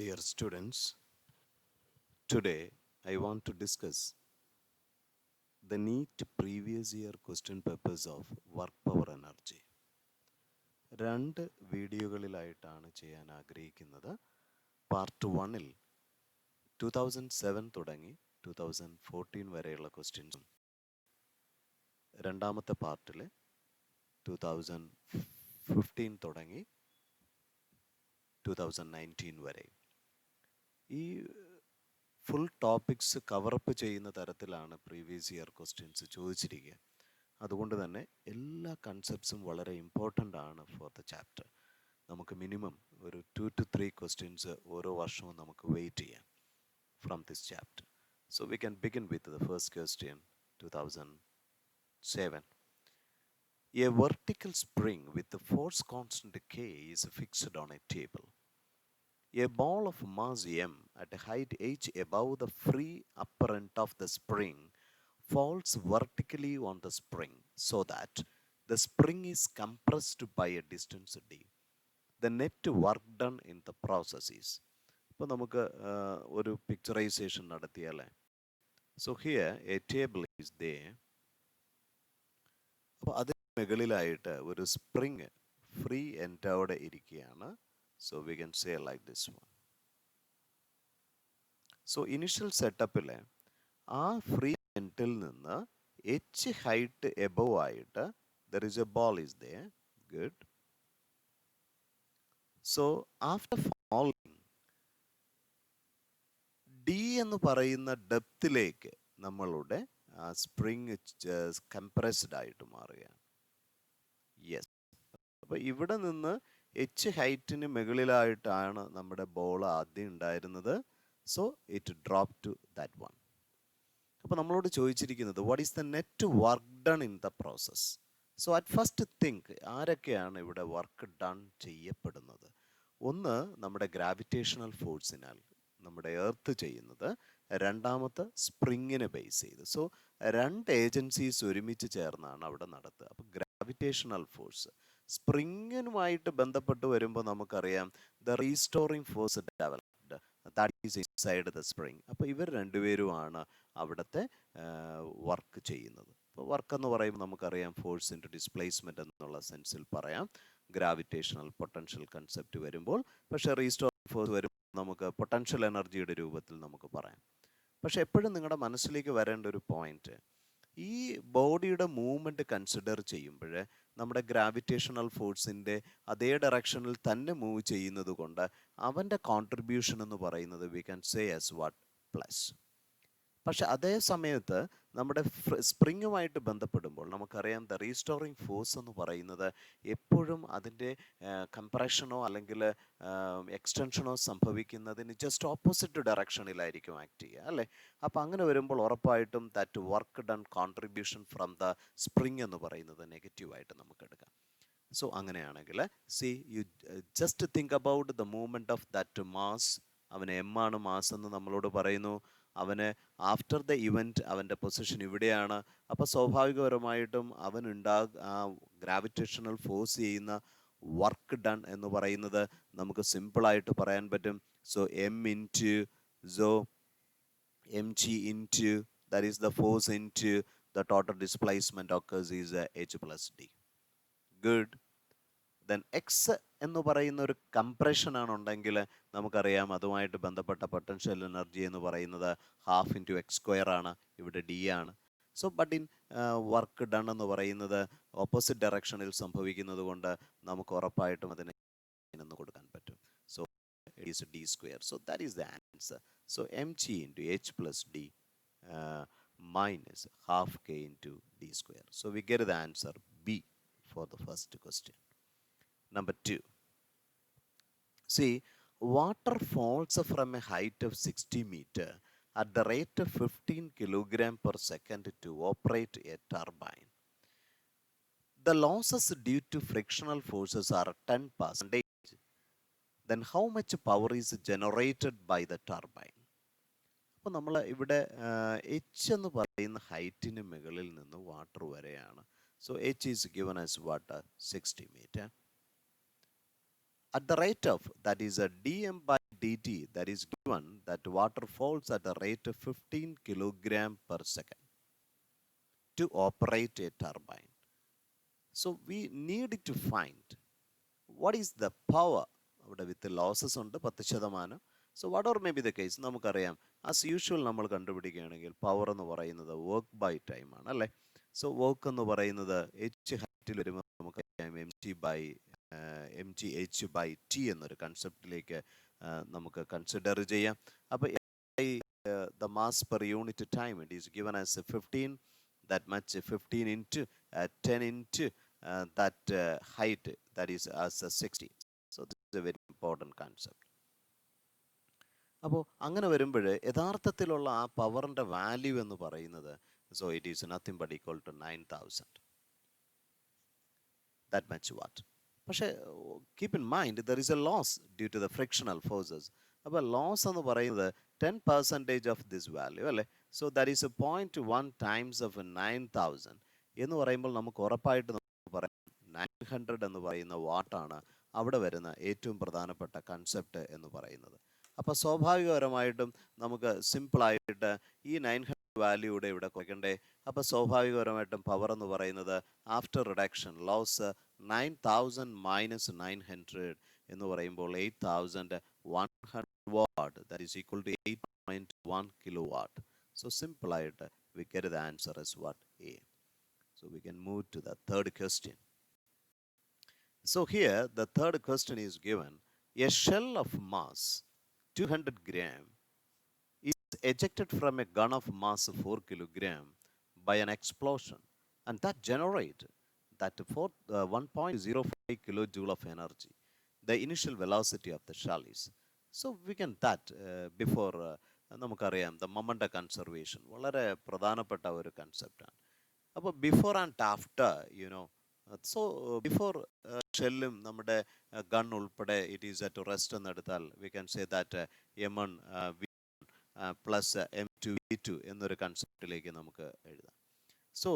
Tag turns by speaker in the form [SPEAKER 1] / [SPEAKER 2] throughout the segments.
[SPEAKER 1] Dear students, today I want to discuss the Neet previous year question papers of work power energy. രണ്ട് വീഡിയോകളിലായിട്ടാണ് ചെയ്യാൻ ആഗ്രഹിക്കുന്നത്. Part 1-ൽ 2007 തുടങ്ങി 2014 വരെയുള്ള ക്വസ്റ്റ്യൻസും രണ്ടാമത്തെ പാർട്ടിൽ 2015 തുടങ്ങി 2019 വരെ ഈ ഫുൾ ടോപ്പിക്സ് കവറപ്പ് ചെയ്യുന്ന തരത്തിലാണ് പ്രീവിയസ് ഇയർ ക്വസ്റ്റ്യൻസ് ചോദിച്ചിരിക്കുക. അതുകൊണ്ട് തന്നെ എല്ലാ കൺസെപ്റ്റ്സും വളരെ ഇമ്പോർട്ടൻ്റ് ആണ് ഫോർ ദ ചാപ്റ്റർ. നമുക്ക് മിനിമം ഒരു 2 to 3 ക്വസ്റ്റ്യൻസ് ഓരോ വർഷവും നമുക്ക് വെയിറ്റ് ചെയ്യാം from this chapter. So we can begin with the first question 2007. A vertical spring with the force constant K is fixed on a table. A ball of mass m at a height h above the free upper end of the spring falls vertically on the spring so that the spring is compressed by a distance d. The net work done in the process is. ഇപ്പോൾ നമുക്ക് ഒരു picturisation നടത്തിയാലേ. So here a table is there. അപ്പോൾ അതിന് മുകളിലായിട്ട് ഒരു spring free എൻഡോടെ ഇരിക്കുകയാണ്. So we can say like this one. So initial setup-ൽ ആ ഫ്രീ എൻഡിൽ നിന്ന് h ഹൈറ്റ് എബവ് ആയിട്ട് there is a ball is there. Good. So after falling d എന്ന് പറയുന്ന ഡെപ്തിലേക്ക് നമ്മളുടെ സ്പ്രിങ് കംപ്രസ്ഡ് ആയിട്ട് മാറുകയാണ്. യെസ്. അപ്പോൾ ഇവിടെ നിന്ന് h ഹൈറ്റിന് മുകളിലായിട്ടാണ് നമ്മുടെ ബോൾ ആദ്യം ഉണ്ടായിരുന്നത്. So it drop to that one. അപ്പോൾ നമ്മളോട് ചോദിച്ചിരിക്കുന്നത് what is the network done in the process. So at first think ആരൊക്കെയാണ് ഇവിടെ വർക്ക് ഡൺ ചെയ്യപ്പെടുന്നത്. ഒന്ന് നമ്മുടെ ഗ്രാവിറ്റേഷണൽ ഫോഴ്സിനാൽ നമ്മുടെ എർത്ത് ചെയ്യുന്നത്, രണ്ടാമത്തെ സ്പ്രിങ്ങിനെ ബേസ് ചെയ്ത്. സോ രണ്ട് ഏജൻസീസ് ഒരുമിച്ച് ചേർന്നാണ് അവിടെ നടത്തുക. അപ്പോൾ ഗ്രാവിറ്റേഷണൽ ഫോഴ്സ് സ്പ്രിങ്ങിനുമായിട്ട് ബന്ധപ്പെട്ട് വരുമ്പോൾ നമുക്കറിയാം the restoring force developed that is inside the spring. അപ്പോൾ ഇവർ രണ്ടുപേരുമാണ് അവിടുത്തെ വർക്ക് ചെയ്യുന്നത്. അപ്പോൾ വർക്ക് എന്ന് പറയുമ്പോൾ നമുക്കറിയാം ഫോഴ്സ് ഇൻറ്റു ഡിസ്പ്ലേസ്മെൻറ്റ് എന്നുള്ള സെൻസിൽ പറയാം ഗ്രാവിറ്റേഷണൽ പൊട്ടൻഷ്യൽ കൺസെപ്റ്റ് വരുമ്പോൾ. പക്ഷേ റീസ്റ്റോറിങ് ഫോഴ്സ് വരുമ്പോൾ നമുക്ക് പൊട്ടൻഷ്യൽ എനർജിയുടെ രൂപത്തിൽ നമുക്ക് പറയാം. പക്ഷെ എപ്പോഴും നിങ്ങളുടെ മനസ്സിലേക്ക് വരേണ്ട ഒരു പോയിന്റ്, ഈ ബോഡിയുടെ മൂവ്മെൻറ്റ് കൺസിഡർ ചെയ്യുമ്പോൾ നമ്മുടെ ഗ്രാവിറ്റേഷണൽ ഫോഴ്സിൻ്റെ അതേ ഡയറക്ഷനിൽ തന്നെ മൂവ് ചെയ്യുന്നത് കൊണ്ട് അവൻ്റെ കോൺട്രിബ്യൂഷൻ എന്ന് പറയുന്നത് V can say as what plus. പക്ഷെ അതേ സമയത്ത് നമ്മുടെ സ്പ്രിങ്ങുമായിട്ട് ബന്ധപ്പെടുമ്പോൾ നമുക്കറിയാം ദ റീസ്റ്റോറിങ് ഫോഴ്സ് എന്ന് പറയുന്നത് എപ്പോഴും അതിൻ്റെ കംപ്രഷനോ അല്ലെങ്കിൽ എക്സ്റ്റൻഷനോ സംഭവിക്കുന്നതിന് ജസ്റ്റ് ഓപ്പോസിറ്റ് ഡയറക്ഷനിലായിരിക്കും ആക്ട് ചെയ്യുക അല്ലേ. അപ്പോൾ അങ്ങനെ വരുമ്പോൾ ഉറപ്പായിട്ടും that work done contribution from the spring എന്ന് പറയുന്നത് നെഗറ്റീവായിട്ട് നമുക്ക് എടുക്കാം. സോ അങ്ങനെയാണെങ്കിൽ you just think about the movement of that mass. അവന് എം ആണ് മാസ് എന്ന് നമ്മളോട് പറയുന്നു. അവന് ആഫ്റ്റർ ദ ഇവൻറ്റ് അവൻ്റെ പൊസിഷൻ ഇവിടെയാണ്. അപ്പോൾ സ്വാഭാവികപരമായിട്ടും ഗ്രാവിറ്റേഷണൽ ഫോഴ്സ് ചെയ്യുന്ന വർക്ക് ഡൺ എന്ന് പറയുന്നത് നമുക്ക് സിമ്പിളായിട്ട് പറയാൻ പറ്റും. So M into M G into that is the force into the total displacement occurs is h plus d. Good. Then X എന്ന് പറയുന്ന ഒരു കംപ്രഷൻ ആണുണ്ടെങ്കിൽ നമുക്കറിയാം അതുമായിട്ട് ബന്ധപ്പെട്ട പൊട്ടൻഷ്യൽ എനർജി എന്ന് പറയുന്നത് ഹാഫ് ഇൻറ്റു എക്സ് സ്ക്വയർ ആണ്. ഇവിടെ ഡി ആണ്. So but in work done എന്ന് പറയുന്നത് ഓപ്പോസിറ്റ് ഡയറക്ഷനിൽ സംഭവിക്കുന്നത് കൊണ്ട് നമുക്ക് ഉറപ്പായിട്ടും അതിനെ എന്ന് കൊടുക്കാൻ പറ്റും. So it is D square. So that is the answer. So M G into H plus D minus half k into d square. So we get the answer B for the first question. Number 2. See, water falls from a height of 60 meter at the rate of 15 kilogram per second to operate a turbine. The losses due to frictional forces are 10%. Then how much power is generated by the turbine? അപ്പോൾ നമ്മൾ ഇവിടെ H എന്ന് പറയുന്ന ഹൈറ്റിന് മുകളിൽ നിന്ന് water വരെയാണ്. So H is given as water 60 metre. at the rate of, that is a dm by dt, that is given that water falls at a rate of 15 kilogram per second to operate a turbine. So we need to find what is the power. അവിടെ വിത്ത് losses ഉണ്ട് 10%. So what or may be the case, നമുക്കറിയാം as usual നമ്മൾ കണ്ടുപിടിക്കുകയാണെങ്കിൽ power എന്ന് പറയുന്നത് work by time ആണ് അല്ലേ. So work എന്ന് പറയുന്നത് എച്ച് ഹൈറ്റിൽ വരുമ്പോൾ നമുക്കറിയാം M G H by T എന്നൊരു കൺസെപ്റ്റിലേക്ക് നമുക്ക് കൺസിഡർ ചെയ്യാം. അപ്പോൾ the mass per unit time, it is given as 15, that much 15 into 10 into that height, that is as 60. So this is a very important concept. അപ്പോൾ അങ്ങനെ വരുമ്പോൾ യഥാർത്ഥത്തിലുള്ള ആ പവറിൻ്റെ വാല്യൂ എന്ന് പറയുന്നത്, so it is nothing but equal to 9000, that much watt. പക്ഷേ keep in mind there is a loss due to the frictional forces. അപ്പോൾ loss എന്ന് പറയുന്നത് 10% ഓഫ് ദിസ് വാല്യൂ അല്ലേ. So that is 0.1 times of 9000 എന്ന് പറയുമ്പോൾ നമുക്ക് ഉറപ്പായിട്ട് നമുക്ക് പറയാം 900 എന്ന് പറയുന്ന വാട്ടാണ് അവിടെ വരുന്ന ഏറ്റവും പ്രധാനപ്പെട്ട കൺസെപ്റ്റ് എന്ന് പറയുന്നത്. അപ്പോൾ സ്വാഭാവികപരമായിട്ടും നമുക്ക് സിമ്പിളായിട്ട് ഈ 900 വാല്യൂടെ ഇവിടെ കുറയ്ക്കണ്ടേ. അപ്പോൾ സ്വാഭാവികപരമായിട്ടും പവർ എന്ന് പറയുന്നത് ആഫ്റ്റർ റിഡക്ഷൻ ലോസ് 9000 മൈനസ് 900 എന്ന് പറയുമ്പോൾ 8100 watt, that is equal to 8.1 kilowatt. So simple-ആയിട്ട് we get the answer as what? A. So we can move to the third question. So here the third question is given: a shell of mass 200 gram is ejected from a gun of mass 4 kilogram by an explosion, and that generates that 1.05 kilojoule of energy. The initial velocity of the shell is. So we can that before നമുക്കറിയാം the moment conservation വളരെ പ്രധാനപ്പെട്ട ഒരു കൺസെപ്റ്റാണ്. അപ്പോൾ before and after you know, so before ഷെല്ലും നമ്മുടെ gun ഉൾപ്പെടെ it is at rest എന്നെടുത്താൽ we can say that M1 plus M2 V2 എന്നൊരു കൺസെപ്റ്റിലേക്ക് നമുക്ക് എഴുതാം. So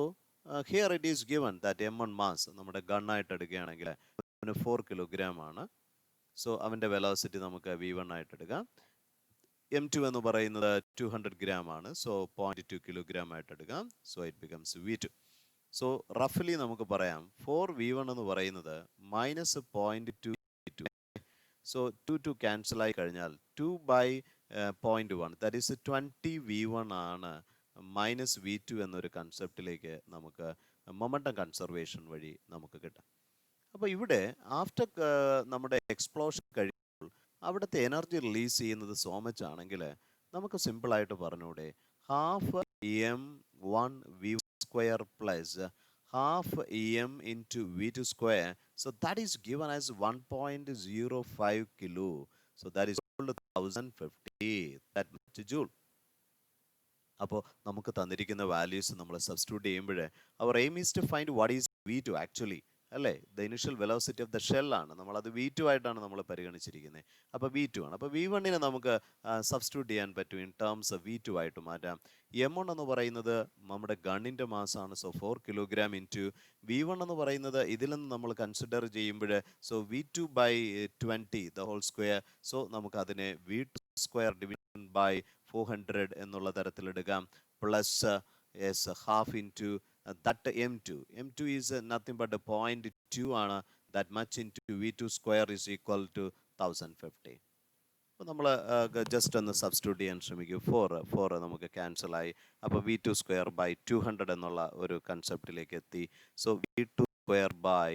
[SPEAKER 1] here it is given that M1 mass നമ്മുടെ ഗണ്ണായിട്ട് എടുക്കുകയാണെങ്കിൽ 4 കിലോഗ്രാം ആണ്. സോ അവൻ്റെ വെലോസിറ്റി നമുക്ക് V1 ആയിട്ട് എടുക്കാം. M2 എന്ന് പറയുന്നത് 200 ഗ്രാം ആണ്. സോ 0.2 കിലോഗ്രാം ആയിട്ട് എടുക്കാം. So it becomes V2. So റഫ്ലി നമുക്ക് പറയാം 4V1 എന്ന് പറയുന്നത് മൈനസ് 0.2 V2. സോ 2 ക്യാൻസൽ ആയി കഴിഞ്ഞാൽ 2/0.1 ദാറ്റ് ഈസ് 20V1 ആണ് മൈനസ് V2 എന്നൊരു കൺസെപ്റ്റിലേക്ക് നമുക്ക് മൊമെൻ്റം കൺസർവേഷൻ വഴി നമുക്ക് കിട്ടാം. അപ്പോൾ ഇവിടെ ആഫ്റ്റർ നമ്മുടെ എക്സ്പ്ലോഷൻ കഴിയുമ്പോൾ അവിടുത്തെ എനർജി റിലീസ് ചെയ്യുന്നത് സോ മച്ച് ആണെങ്കിൽ നമുക്ക് സിമ്പിളായിട്ട് പറഞ്ഞൂടെ, half M1 V1 square plus half M into V2 square. So that is given as 1.05 kilo. So that is equal to 1050, that much joule. അപ്പോൾ നമുക്ക് തന്നിരിക്കുന്ന വാല്യൂസ് നമ്മൾ സബ്സ്റ്റിറ്റ്യൂട്ട് ചെയ്യുമ്പോൾ അവർ aim is to find what is V2 actually അല്ലേ. The initial velocity of the ഷെല്ലാണ്, നമ്മളത് V2 ആയിട്ടാണ് നമ്മൾ പരിഗണിച്ചിരിക്കുന്നത്. അപ്പോൾ V2 ആണ്. അപ്പോൾ V1നെ നമുക്ക് സബ്സ്റ്റിറ്റ്യൂട്ട് ചെയ്യാൻ പറ്റും ഇൻ ടേംസ് ഓഫ് V2 ആയിട്ട് മാറ്റാം. M1 എന്ന് പറയുന്നത് നമ്മുടെ ഗണ്ണിൻ്റെ മാസാണ്. സോ 4 കിലോഗ്രാം ഇൻറ്റു V1 എന്ന് പറയുന്നത് ഇതിൽ നിന്ന് നമ്മൾ കൺസിഡർ ചെയ്യുമ്പോൾ so V2/20 the whole square. So നമുക്കതിനെ V2 സ്ക്വയർ ഡിവിഷൻ ബൈ 400 എന്നുള്ള തരത്തിലെടുക്കാം. Plus half into that M2 is nothing but a 0.2 ആണ്. that much into V2 square is equal to 1050. അപ്പോൾ നമ്മൾ ജസ്റ്റ് ഒന്ന് സബ്സ്റ്റിറ്റ്യൂട്ട് ചെയ്യാൻ ശ്രമിക്കും. 4 നമുക്ക് ക്യാൻസലായി. അപ്പോൾ V2 സ്ക്വയർ ബൈ 200 എന്നുള്ള ഒരു കൺസെപ്റ്റിലേക്ക് എത്തി. So V2 square by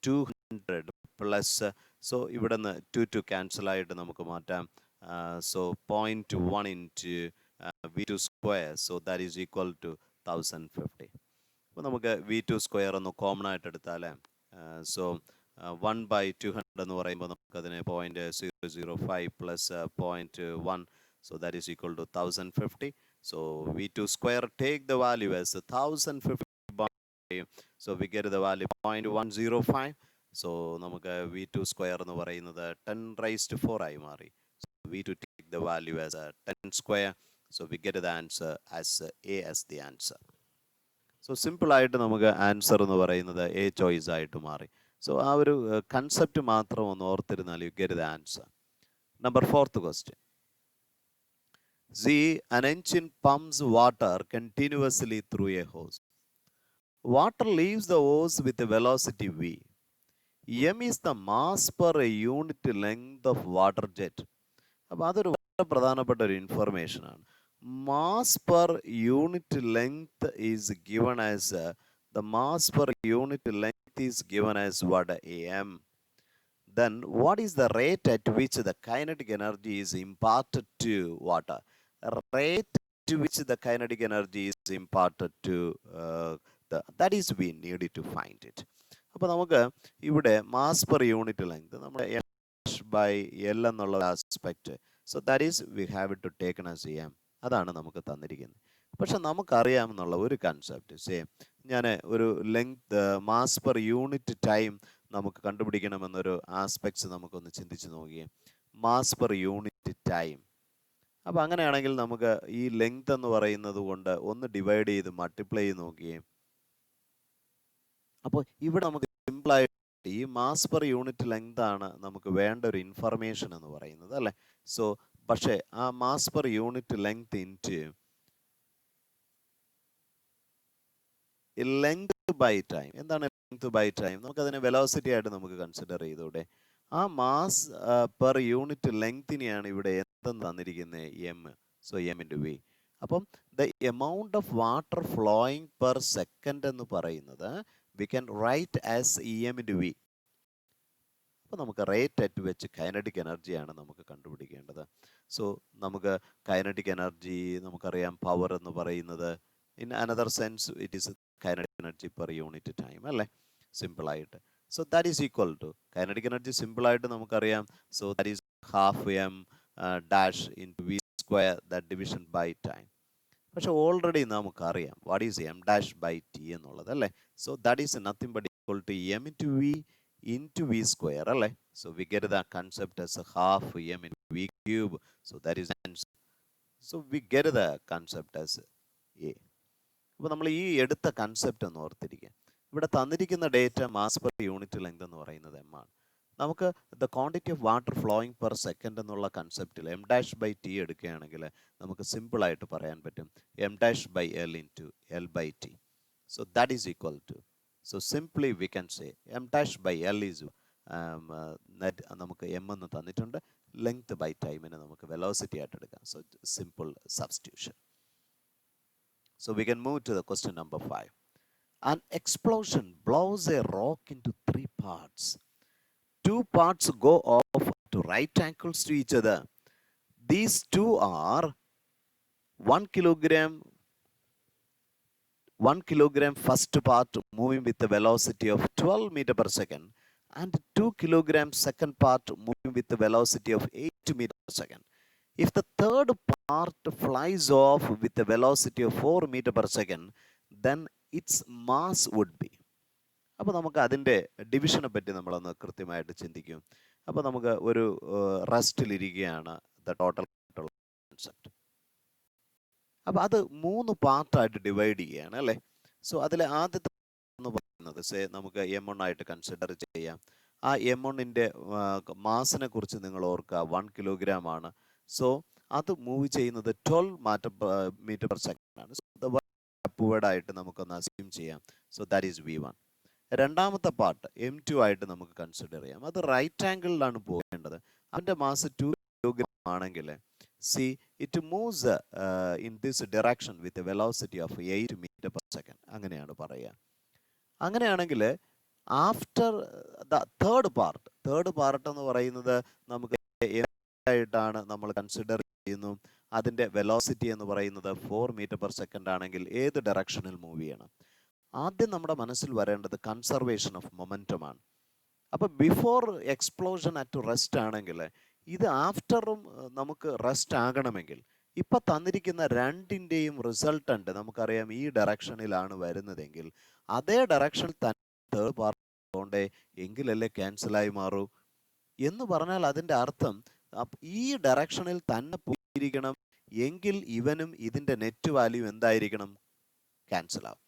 [SPEAKER 1] 200 plus, so ഇവിടെ നിന്ന് 2 ക്യാൻസലായിട്ട് നമുക്ക് മാറ്റാം. So 0.1 into V2 square, so that is equal to 1050. അപ്പോൾ നമുക്ക് V2 സ്ക്വയർ ഒന്ന് കോമൺ ആയിട്ട് എടുത്താൽ സോ 1/200 എന്ന് പറയുമ്പോൾ നമുക്കതിനെ 0.005 plus 0.1, so that is equal to 1050. So V2 square take the value as 1050, so we get the value 0.105. So നമുക്ക് V2 square എന്ന് പറയുന്നത് 10⁻⁴ ആയി മാറി. V2 take the value as 10 square. So we get the answer as A as the answer. So simple ആയിട്ട് നമുക്ക് answer എന്ന് പറയുന്നത് A choice ആയിട്ട് മാറി. സോ ആ ഒരു കൺസെപ്റ്റ് മാത്രം ഒന്ന് ഓർത്തിരുന്നാൽ you get the answer. Number 4th question. See, an engine pumps water continuously through a hose. Water leaves the hose with a velocity v. M is the mass per unit length of water jet. അപ്പോൾ അതൊരു വളരെ പ്രധാനപ്പെട്ട ഒരു information ആണ്. Mass per unit length is given as the mass per unit length is given as what? M. Then what is the rate at which the kinetic energy is imparted to water? Rate at which the kinetic energy is imparted to that is we need to find it. അപ്പോൾ നമുക്ക് ഇവിടെ mass per unit length നമ്മുടെ M by L എന്നുള്ള aspect, so that is we have it to taken as M. അതാണ് നമുക്ക് തന്നിരിക്കുന്നത്. പക്ഷെ നമുക്കറിയാമെന്നുള്ള ഒരു കൺസെപ്റ്റ്, സെയിം ഞാൻ ഒരു length mass per unit time നമുക്ക് കണ്ടുപിടിക്കണമെന്നൊരു ആസ്പെക്ട്സ് നമുക്കൊന്ന് ചിന്തിച്ച് നോക്കിയേ. Mass per unit time. അപ്പോൾ അങ്ങനെയാണെങ്കിൽ നമുക്ക് ഈ ലെങ്ത് എന്ന് പറയുന്നത് കൊണ്ട് ഒന്ന് ഡിവൈഡ് ചെയ്ത് മൾട്ടിപ്ലൈ ചെയ്ത് നോക്കിയേ. അപ്പോൾ ഇവിടെ നമുക്ക് സിമ്പിളായിട്ട് ഈ മാസ് പെർ യൂണിറ്റ് ലെങ്ത് ആണ് നമുക്ക് വേണ്ട ഒരു ഇൻഫർമേഷൻ എന്ന് പറയുന്നത്, അല്ലേ? സോ പക്ഷേ ആ mass per unit length into length by time. എന്താണ് ലെങ്ത് ബൈ ടൈം? നമുക്കതിനെ വെലോസിറ്റി ആയിട്ട് നമുക്ക് കൺസിഡർ ചെയ്തൂടെ? ആ മാസ് പെർ യൂണിറ്റ് ലെങ്തിനെയാണ് ഇവിടെ എന്തെന്ന് തന്നിരിക്കുന്നത്? M. So M into V. അപ്പം the amount of water flowing per second എന്ന് പറയുന്നത് we can write as em into v. അപ്പോൾ നമുക്ക് റേറ്റ് അറ്റ് വെച്ച് കൈനറ്റിക് എനർജിയാണ് നമുക്ക് കണ്ടുപിടിക്കേണ്ടത്. സോ നമുക്ക് കൈനറ്റിക് എനർജി നമുക്കറിയാം, പവർ എന്ന് പറയുന്നത് in another sense it is kinetic energy per unit time, അല്ലേ? സിമ്പിളായിട്ട്. So that is equal to kinetic energy സിമ്പിളായിട്ട് നമുക്കറിയാം. So that is half M dash into V square, that division by time. പക്ഷെ already നമുക്കറിയാം what is M dash by T എന്നുള്ളത്, അല്ലേ? So that is nothing but equal to M into V into V square, അല്ലേ? So we get the concept as half M in V cube. So that is answer. So we get the concept as A. അപ്പോൾ നമ്മൾ ഈ എടുത്ത concept ഒന്ന് ഓർത്തിരിക്കുക. ഇവിടെ തന്നിരിക്കുന്ന data mass per unit length എന്ന് പറയുന്നത് എം ആണ്. നമുക്ക് the quantity of water flowing per second എന്നുള്ള കൺസെപ്റ്റിൽ എം ഡാഷ് ബൈ ടി എടുക്കുകയാണെങ്കിൽ നമുക്ക് സിമ്പിളായിട്ട് പറയാൻ പറ്റും M dash by L into L by T. So that is equal to, so simply we can say M dash by L is നമുക്ക് M എന്ന് തന്നിട്ടുണ്ട്, ലെങ്ത് ബൈ ടൈമിനെ നമുക്ക് വെലോസിറ്റി ആയിട്ട് എടുക്കാം. So simple substitution. So we can move to the question number 5. An explosion blows a rock into 3 parts. 2 parts go off to right angles to each other. These 2 are 1 kilogram first part moving with the velocity of 12 meter per second and 2 kilogram second part moving with the velocity of 8 meter per second. If the third part flies off with a velocity of 4 meter per second, then its mass would be. അപ്പോൾ നമുക്ക് അതിൻ്റെ ഡിവിഷനെ പറ്റി നമ്മളൊന്ന് കൃത്യമായിട്ട് ചിന്തിക്കും. അപ്പോൾ നമുക്ക് ഒരു റെസ്റ്റിലിരിക്കുകയാണ് ദ ടോട്ടൽ കൺസെപ്റ്റ്. അപ്പോൾ അത് 3 പാർട്ടായിട്ട് ഡിവൈഡ് ചെയ്യുകയാണ്, അല്ലേ? സോ അതിൽ ആദ്യത്തെ എന്ന് പറയുന്നത് നമുക്ക് M1 ആയിട്ട് കൺസിഡർ ചെയ്യാം. ആ M1ൻ്റെ മാസിനെ കുറിച്ച് നിങ്ങൾ ഓർക്കുക, 1 കിലോഗ്രാം ആണ്. സോ അത് മൂവ് ചെയ്യുന്നത് 12 മീറ്റർ പെർ സെക്കൻഡ് ആണ്. സോ അപ്വേർഡ് ആയിട്ട് നമുക്കൊന്ന് അസ്യൂം ചെയ്യാം. So that is V1. രണ്ടാമത്തെ പാർട്ട് M2 ആയിട്ട് നമുക്ക് കൺസിഡർ ചെയ്യാം. അത് റൈറ്റ് ആംഗിളിലാണ് പോകേണ്ടത്. അതിൻ്റെ മാസ് 2 കിലോഗ്രാം ആണെങ്കിൽ see it moves in this direction with a velocity of 8 metre per second, അങ്ങനെയാണ് പറയുക. അങ്ങനെയാണെങ്കിൽ ആഫ്റ്റർ ദ തേർഡ് പാർട്ട് എന്ന് പറയുന്നത് നമുക്ക് ആയിട്ടാണ് നമ്മൾ കൺസിഡർ ചെയ്യുന്നു. അതിൻ്റെ വെലോസിറ്റി എന്ന് പറയുന്നത് 4 മീറ്റർ പെർ സെക്കൻഡ് ആണെങ്കിൽ ഏത് ഡയറക്ഷനിൽ മൂവ് ചെയ്യണം? ആദ്യം നമ്മുടെ മനസ്സിൽ വരേണ്ടത് കൺസർവേഷൻ ഓഫ് മൊമെൻറ്റം ആണ്. അപ്പോൾ ബിഫോർ എക്സ്പ്ലോഷൻ അറ്റ് റെസ്റ്റ് ആണെങ്കിൽ ഇത് ആഫ്റ്ററും നമുക്ക് റെസ്റ്റ് ആകണമെങ്കിൽ ഇപ്പം തന്നിരിക്കുന്ന രണ്ടിൻ്റെയും റിസൾട്ടൻ്റ് നമുക്കറിയാം ഈ ഡയറക്ഷനിലാണ് വരുന്നതെങ്കിൽ അതേ ഡയറക്ഷനിൽ തന്നെ തേർഡ് പാർട്ട് പോകണ്ടേ, എങ്കിലല്ലേ ക്യാൻസലായി മാറൂ. എന്ന് പറഞ്ഞാൽ അതിൻ്റെ അർത്ഥം ഈ ഡയറക്ഷനിൽ തന്നെ പോയിരിക്കണം, എങ്കിൽ ഇവനും ഇതിൻ്റെ നെറ്റ് വാല്യൂ എന്തായിരിക്കണം? ക്യാൻസൽ ആവും.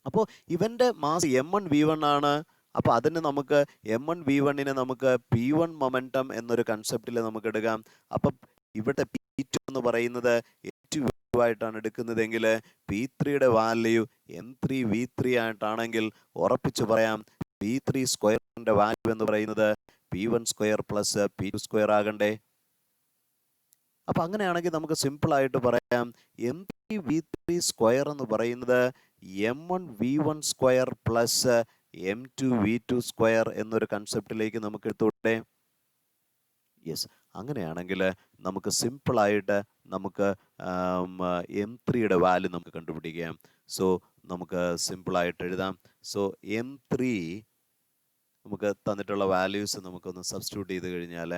[SPEAKER 1] അപ്പോൾ ഇവൻ്റെ മാസ് M1 V1 ആണ്, അപ്പോൾ അതിന് നമുക്ക് M1V1നെ നമുക്ക് P1 മൊമെൻറ്റം എന്നൊരു കൺസെപ്റ്റിൽ നമുക്ക് എടുക്കാം. അപ്പം ഇവിടെ P2 എന്ന് പറയുന്നത് M2 ആയിട്ടാണ് എടുക്കുന്നതെങ്കിൽ P3യുടെ വാല്യൂ M3V3 ആയിട്ടാണെങ്കിൽ ഉറപ്പിച്ച് പറയാം P3 സ്ക്വയറിൻ്റെ വാല്യൂ എന്ന് പറയുന്നത് P1 square plus P2 square ആകണ്ടേ? അപ്പം അങ്ങനെയാണെങ്കിൽ നമുക്ക് സിമ്പിളായിട്ട് പറയാം M3V3 സ്ക്വയർ എന്ന് പറയുന്നത് M1V1 square plus M2V2 square എന്നൊരു കൺസെപ്റ്റിലേക്ക് നമുക്ക് എടുത്തൂടെ? യെസ്. അങ്ങനെയാണെങ്കിൽ നമുക്ക് സിമ്പിളായിട്ട് നമുക്ക് M3യുടെ വാല്യൂ നമുക്ക് കണ്ടുപിടിക്കാം. സോ നമുക്ക് സിമ്പിളായിട്ട് എഴുതാം. സോ M3 നമുക്ക് തന്നിട്ടുള്ള വാല്യൂസ് നമുക്കൊന്ന് സബ്സ്റ്റിറ്റ്യൂട്ട് ചെയ്ത് കഴിഞ്ഞാൽ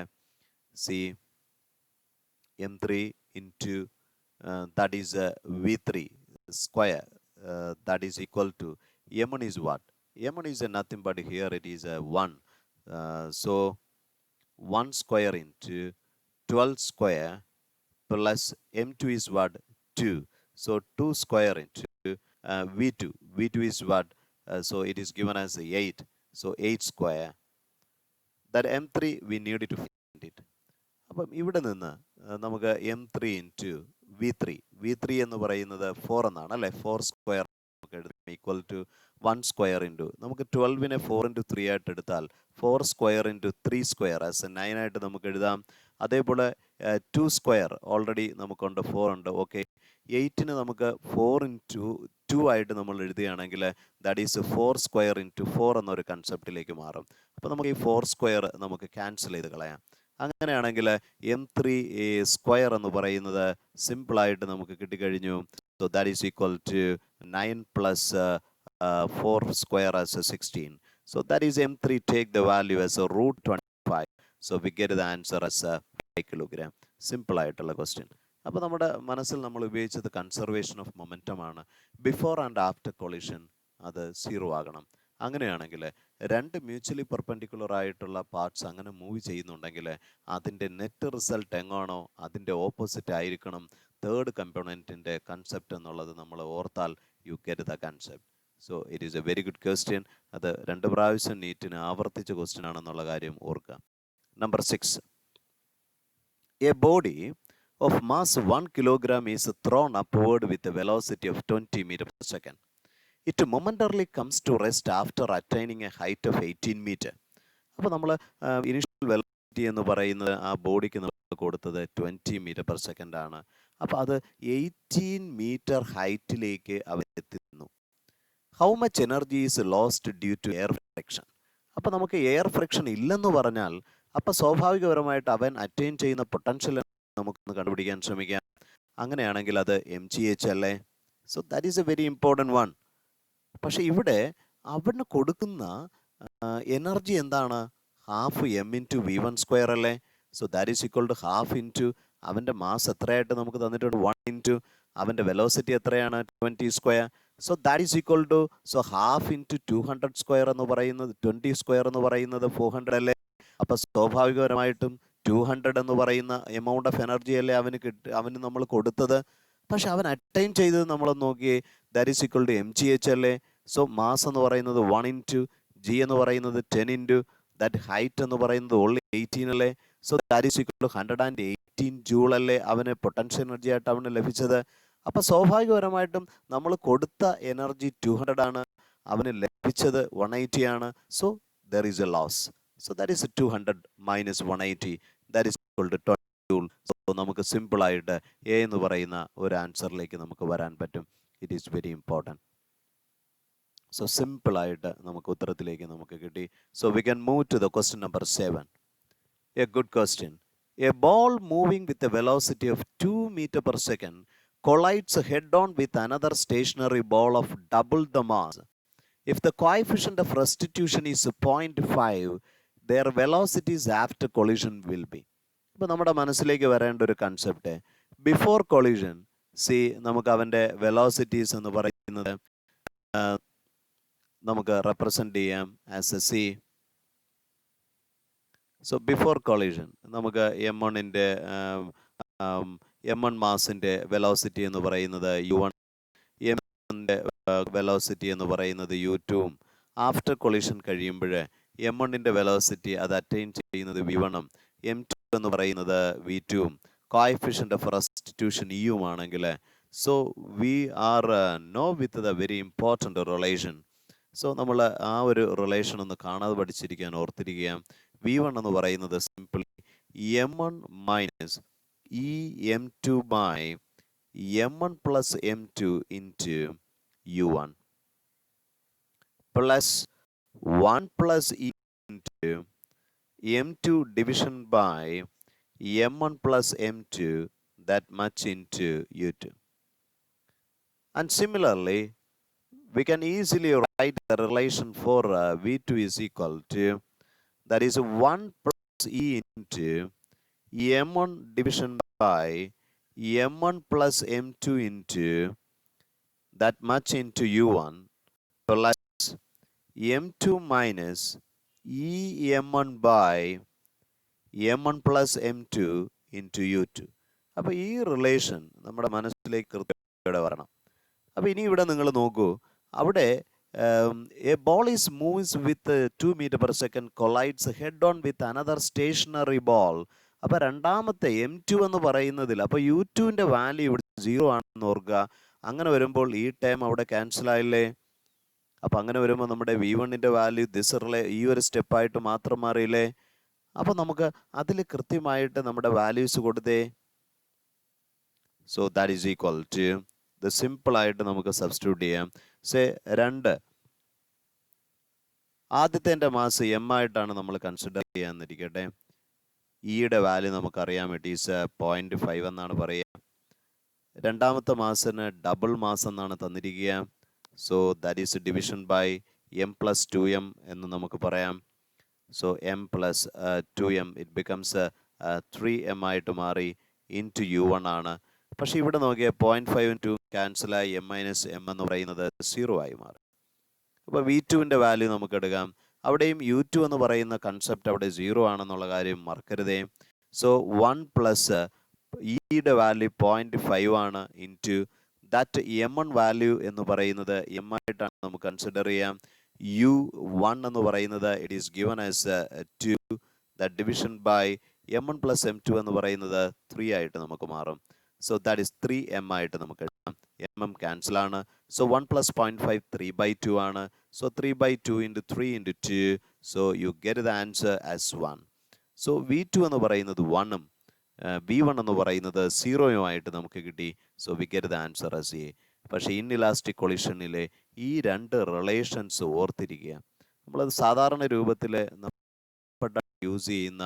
[SPEAKER 1] M3 into that is V3 square that is equal to M1 is what? M1 is nothing but here it is 1. So 1 square into 12 square plus M2 is what? 2. So 2 square into V2. V2 is what? So it is given as 8. So 8 square. That M3 we need to find it. അപ്പം ഇവിടെ നിന്ന് നമുക്ക് M3 into V3 എന്ന് പറയുന്നത് 4 എന്നാണ് അല്ലേ? 4 square നമുക്ക് എഴുതാം ഈക്വൽ ടു 1 സ്ക്വയർ ഇൻറ്റു നമുക്ക് 12നെ 4 ഇൻറ്റു 3 ആയിട്ട് എടുത്താൽ 4 സ്ക്വയർ ഇൻറ്റു 3 സ്ക്വയർ ആസ് 9 ആയിട്ട് നമുക്ക് എഴുതാം. അതേപോലെ 2 സ്ക്വയർ ഓൾറെഡി നമുക്കുണ്ട്, 4 ഉണ്ട്. ഓക്കെ, 8ന് നമുക്ക് 4 ഇൻറ്റു 2 ആയിട്ട് നമ്മൾ എഴുതുകയാണെങ്കിൽ ദാറ്റ് ഈസ് 4 സ്ക്വയർ ഇൻറ്റു 4 എന്നൊരു കൺസെപ്റ്റിലേക്ക് മാറും. അപ്പോൾ നമുക്ക് ഈ 4 സ്ക്വയർ നമുക്ക് ക്യാൻസൽ ചെയ്ത് കളയാം. അങ്ങനെയാണെങ്കിൽ M3 സ്ക്വയർ എന്ന് പറയുന്നത് സിമ്പിളായിട്ട് നമുക്ക് കിട്ടിക്കഴിഞ്ഞു. So that is equal to 9 plus 4 square as 16. So that is M3 take the value as √25. So we get the answer as 5 kilogram. സിമ്പിളായിട്ടുള്ള ക്വസ്റ്റ്യൻ. അപ്പോൾ നമ്മുടെ മനസ്സിൽ നമ്മൾ ഉപയോഗിച്ചത് കൺസർവേഷൻ ഓഫ് മൊമെൻറ്റം ആണ്. ബിഫോർ ആൻഡ് ആഫ്റ്റർ കൊളിഷൻ അത് 0 ആകണം. അങ്ങനെയാണെങ്കിൽ രണ്ട് മ്യൂച്വലി പെർപെൻഡിക്കുലർ ആയിട്ടുള്ള പാർട്സ് അങ്ങനെ മൂവ് ചെയ്യുന്നുണ്ടെങ്കിൽ അതിൻ്റെ നെറ്റ് റിസൾട്ട് എങ്ങാണോ അതിൻ്റെ ഓപ്പോസിറ്റ് ആയിരിക്കണം തേർഡ് കമ്പോണൻറ്റിൻ്റെ കൺസെപ്റ്റ് എന്നുള്ളത് നമ്മൾ ഓർത്താൽ U get the concept. So it is a very good question. അത് 2 പ്രാവശ്യം നീറ്റിന് ആവർത്തിച്ച ക്വസ്റ്റ്യൻ ആണെന്നുള്ള കാര്യം ഓർക്കുക. Number 6. A body of mass 1 kilogram is thrown upward with a velocity of 20 meters per second. It momentarily comes to rest after attaining a height of 18 meter. അപ്പോൾ നമ്മൾ initial velocity എന്ന് പറയുന്നത് ആ ബോഡിക്ക് നമ്മൾ കൊടുത്തത് 20 മീറ്റർ പെർ സെക്കൻഡ് ആണ്. അപ്പോൾ അത് 18 മീറ്റർ ഹൈറ്റിലേക്ക് അവൻ എത്തുന്നു. How much energy is lost due to air friction. അപ്പോൾ നമുക്ക് എയർ ഫ്രിക്ഷൻ ഇല്ലെന്ന് പറഞ്ഞാൽ അപ്പോൾ സ്വാഭാവികപരമായിട്ട് അവൻ അറ്റൈൻ ചെയ്യുന്ന പൊട്ടൻഷ്യൽ നമുക്കൊന്ന് കണ്ടുപിടിക്കാൻ ശ്രമിക്കാം. അങ്ങനെയാണെങ്കിൽ അത് mgh അല്ലേ? So that is a very important one. പക്ഷെ ഇവിടെ അവന് കൊടുക്കുന്ന എനർജി എന്താണ്? Half M into V1 square അല്ലേ? So that is equal to half into അവൻ്റെ മാസ് എത്രയായിട്ട് നമുക്ക് തന്നിട്ടുണ്ട് 1 ഇൻറ്റു അവൻ്റെ വെലോസിറ്റി എത്രയാണ് 20 square. So that is equal to so half into 200 square എന്ന് പറയുന്നത് 20 സ്ക്വയർ എന്ന് പറയുന്നത് 400 അല്ലേ? അപ്പോൾ സ്വാഭാവികപരമായിട്ടും 200 എന്ന് പറയുന്ന എമൗണ്ട് ഓഫ് എനർജി അല്ലേ അവന് നമ്മൾ കൊടുത്തത്. പക്ഷെ അവൻ അറ്റൈൻ ചെയ്തത് നമ്മളൊന്ന് നോക്കിയേ, that is equal to mgh അല്ലേ? സോ മാസ് എന്ന് പറയുന്നത് 1 ഇൻറ്റു ജി എന്ന് പറയുന്നത് 10 ഇൻറ്റു ദാറ്റ് ഹൈറ്റ് എന്ന് പറയുന്നത് ഓൺലി 18 അല്ലേ? So that is equal to 118 joule അല്ലേ അവന് പൊട്ടൻഷ്യൽ എനർജി ആയിട്ട് അവന് ലഭിച്ചത്. അപ്പോൾ സ്വാഭാവികപരമായിട്ടും നമ്മൾ കൊടുത്ത എനർജി 200 ആണ്, അവന് ലഭിച്ചത് 180 ആണ്. So there is a loss. So that is 200 minus 180 that is equal to 20 joule. So നമുക്ക് സിമ്പിളായിട്ട് എ എന്ന് പറയുന്ന ഒരു ആൻസറിലേക്ക് നമുക്ക് വരാൻ പറ്റും. It is very important. So സിമ്പിളായിട്ട് നമുക്ക് ഉത്തരത്തിലേക്ക് നമുക്ക് കിട്ടി. So we can move to the question number 7. A good question. A ball moving with a velocity of 2 meter per second collides head on with another stationary ball of double the mass. If the coefficient of restitution is 0.5, their velocities after collision will be. ഇപ്പോൾ നമ്മുടെ മനസ്സിലേക്ക് വരേണ്ട ഒരു concept before collision നമുക്ക് അവൻ്റെ velocities എന്ന് പറയുന്നത് നമുക്ക് റെപ്രസെൻ്റ് ചെയ്യാം as A C. So before collision നമുക്ക് M1 മാസിൻ്റെ വെലോസിറ്റി എന്ന് പറയുന്നത് U1, M1ൻ്റെ വെലോസിറ്റി എന്ന് പറയുന്നത് U2, ആഫ്റ്റർ കൊളീഷൻ കഴിയുമ്പോൾ M1ൻ്റെ വെലോസിറ്റി അത് അറ്റൈൻ ചെയ്യുന്നത് V1 ഉം M2 എന്ന് പറയുന്നത് V2 ഉം കോഎഫിഷ്യൻ്റ് ഓഫ് റെസ്റ്റിറ്റ്യൂഷൻ E ആണെങ്കിൽ so we are know with the very important relation. So നമ്മൾ ആ ഒരു റിലേഷൻ ഒന്ന് കാണാതെ പഠിച്ചിരിക്കാൻ ഓർത്തിരിക്കുക. V1 എന്ന് പറയുന്നത് simply M1 minus M2 by M1 plus M2 into U1 plus 1 plus E into M2 division by M1 plus M2, that much into U2. And similarly, we can easily write the relation for V2 is equal to, that is 1 plus E into M1 division by M1 plus M2 into that much into U1 plus M2 minus EM1 by M1 plus M2 into U2. അപ്പോൾ ഈ relation നമ്മുടെ മനസ്സിലേക്ക് കൃത്യമായിട്ട് വരണം. അപ്പോൾ ഇനി ഇവിടെ നിങ്ങൾ നോക്കൂ, അവിടെ a ball is moves with 2 meter per second collides head on with another stationary ball. അപ്പോൾ രണ്ടാമത്തെ M2 എന്ന് പറയുന്നതിൽ അപ്പോൾ U2ൻ്റെ വാല്യൂ ഇവിടെ 0 ആണെന്ന് ഓർക്കുക. അങ്ങനെ വരുമ്പോൾ ഈ ടേം അവിടെ ക്യാൻസൽ ആയില്ലേ? അപ്പോൾ അങ്ങനെ വരുമ്പോൾ നമ്മുടെ V1ൻ്റെ വാല്യൂ ഈ ഒരു സ്റ്റെപ്പായിട്ട് മാത്രം മാറിയില്ലേ? അപ്പോൾ നമുക്ക് അതിൽ കൃത്യമായിട്ട് നമ്മുടെ വാല്യൂസ് കൊടുത്തേ. So that is equal to ഇത് സിമ്പിളായിട്ട് നമുക്ക് സബ്സ്റ്റിറ്റ്യൂട്ട് ചെയ്യാം. സേ 2 ആദ്യത്തെ മാസ് M ആയിട്ടാണ് നമ്മൾ കൺസിഡർ ചെയ്യാന്നിരിക്കട്ടെ. ഇയുടെ വാല്യൂ നമുക്കറിയാം, ഇറ്റ് ഈസ് 0.5 എന്നാണ് പറയുക. രണ്ടാമത്തെ മാസിന് ഡബിൾ മാസ് എന്നാണ് തന്നിരിക്കുക. So that is division by M plus 2M എന്ന് നമുക്ക് പറയാം. So M plus 2M it becomes 3M ആയിട്ട് മാറി ഇൻറ്റു U1 ആണ്. പക്ഷേ ഇവിടെ നോക്കിയാൽ 0.5 2 ക്യാൻസലായി M മൈനസ് M എന്ന് പറയുന്നത് 0 ആയി മാറി. അപ്പോൾ V2ൻ്റെ വാല്യൂ നമുക്ക് എടുക്കാം. അവിടെയും U2 എന്ന് പറയുന്ന കൺസെപ്റ്റ് അവിടെ 0 ആണെന്നുള്ള കാര്യം മറക്കരുതേ. സോ 1 പ്ലസ് ഇയുടെ വാല്യൂ 0.5 ആണ് ഇൻറ്റു ദാറ്റ് M1 വാല്യൂ എന്ന് പറയുന്നത് M ആയിട്ടാണ് നമുക്ക് കൺസിഡർ ചെയ്യാം. U1 എന്ന് പറയുന്നത് it is given as 2, that division by M1 plus M2 എന്ന് പറയുന്നത് 3 ആയിട്ട് നമുക്ക് മാറും. സോ ദാറ്റ് ഈസ് 3M ആയിട്ട് നമുക്ക് എഴുതാം. MM ക്യാൻസൽ ആണ്. സോ 1 പ്ലസ് 0.5 3/2 ആണ്. So 3/2 into 3 into 2. So you get the answer as 1. So V2 എന്ന് പറയുന്നത് 1 ഉം V1 എന്ന് പറയുന്നത് 0 ആയിട്ട് നമുക്ക് കിട്ടി. So we get the answer as A. പക്ഷേ ഇൻഇലാസ്റ്റിക് കൊളിഷനിലെ ഈ 2 റിലേഷൻസ് ഓർത്തിരിക്കുക. നമ്മളത് സാധാരണ രൂപത്തിൽ യൂസ് ചെയ്യുന്ന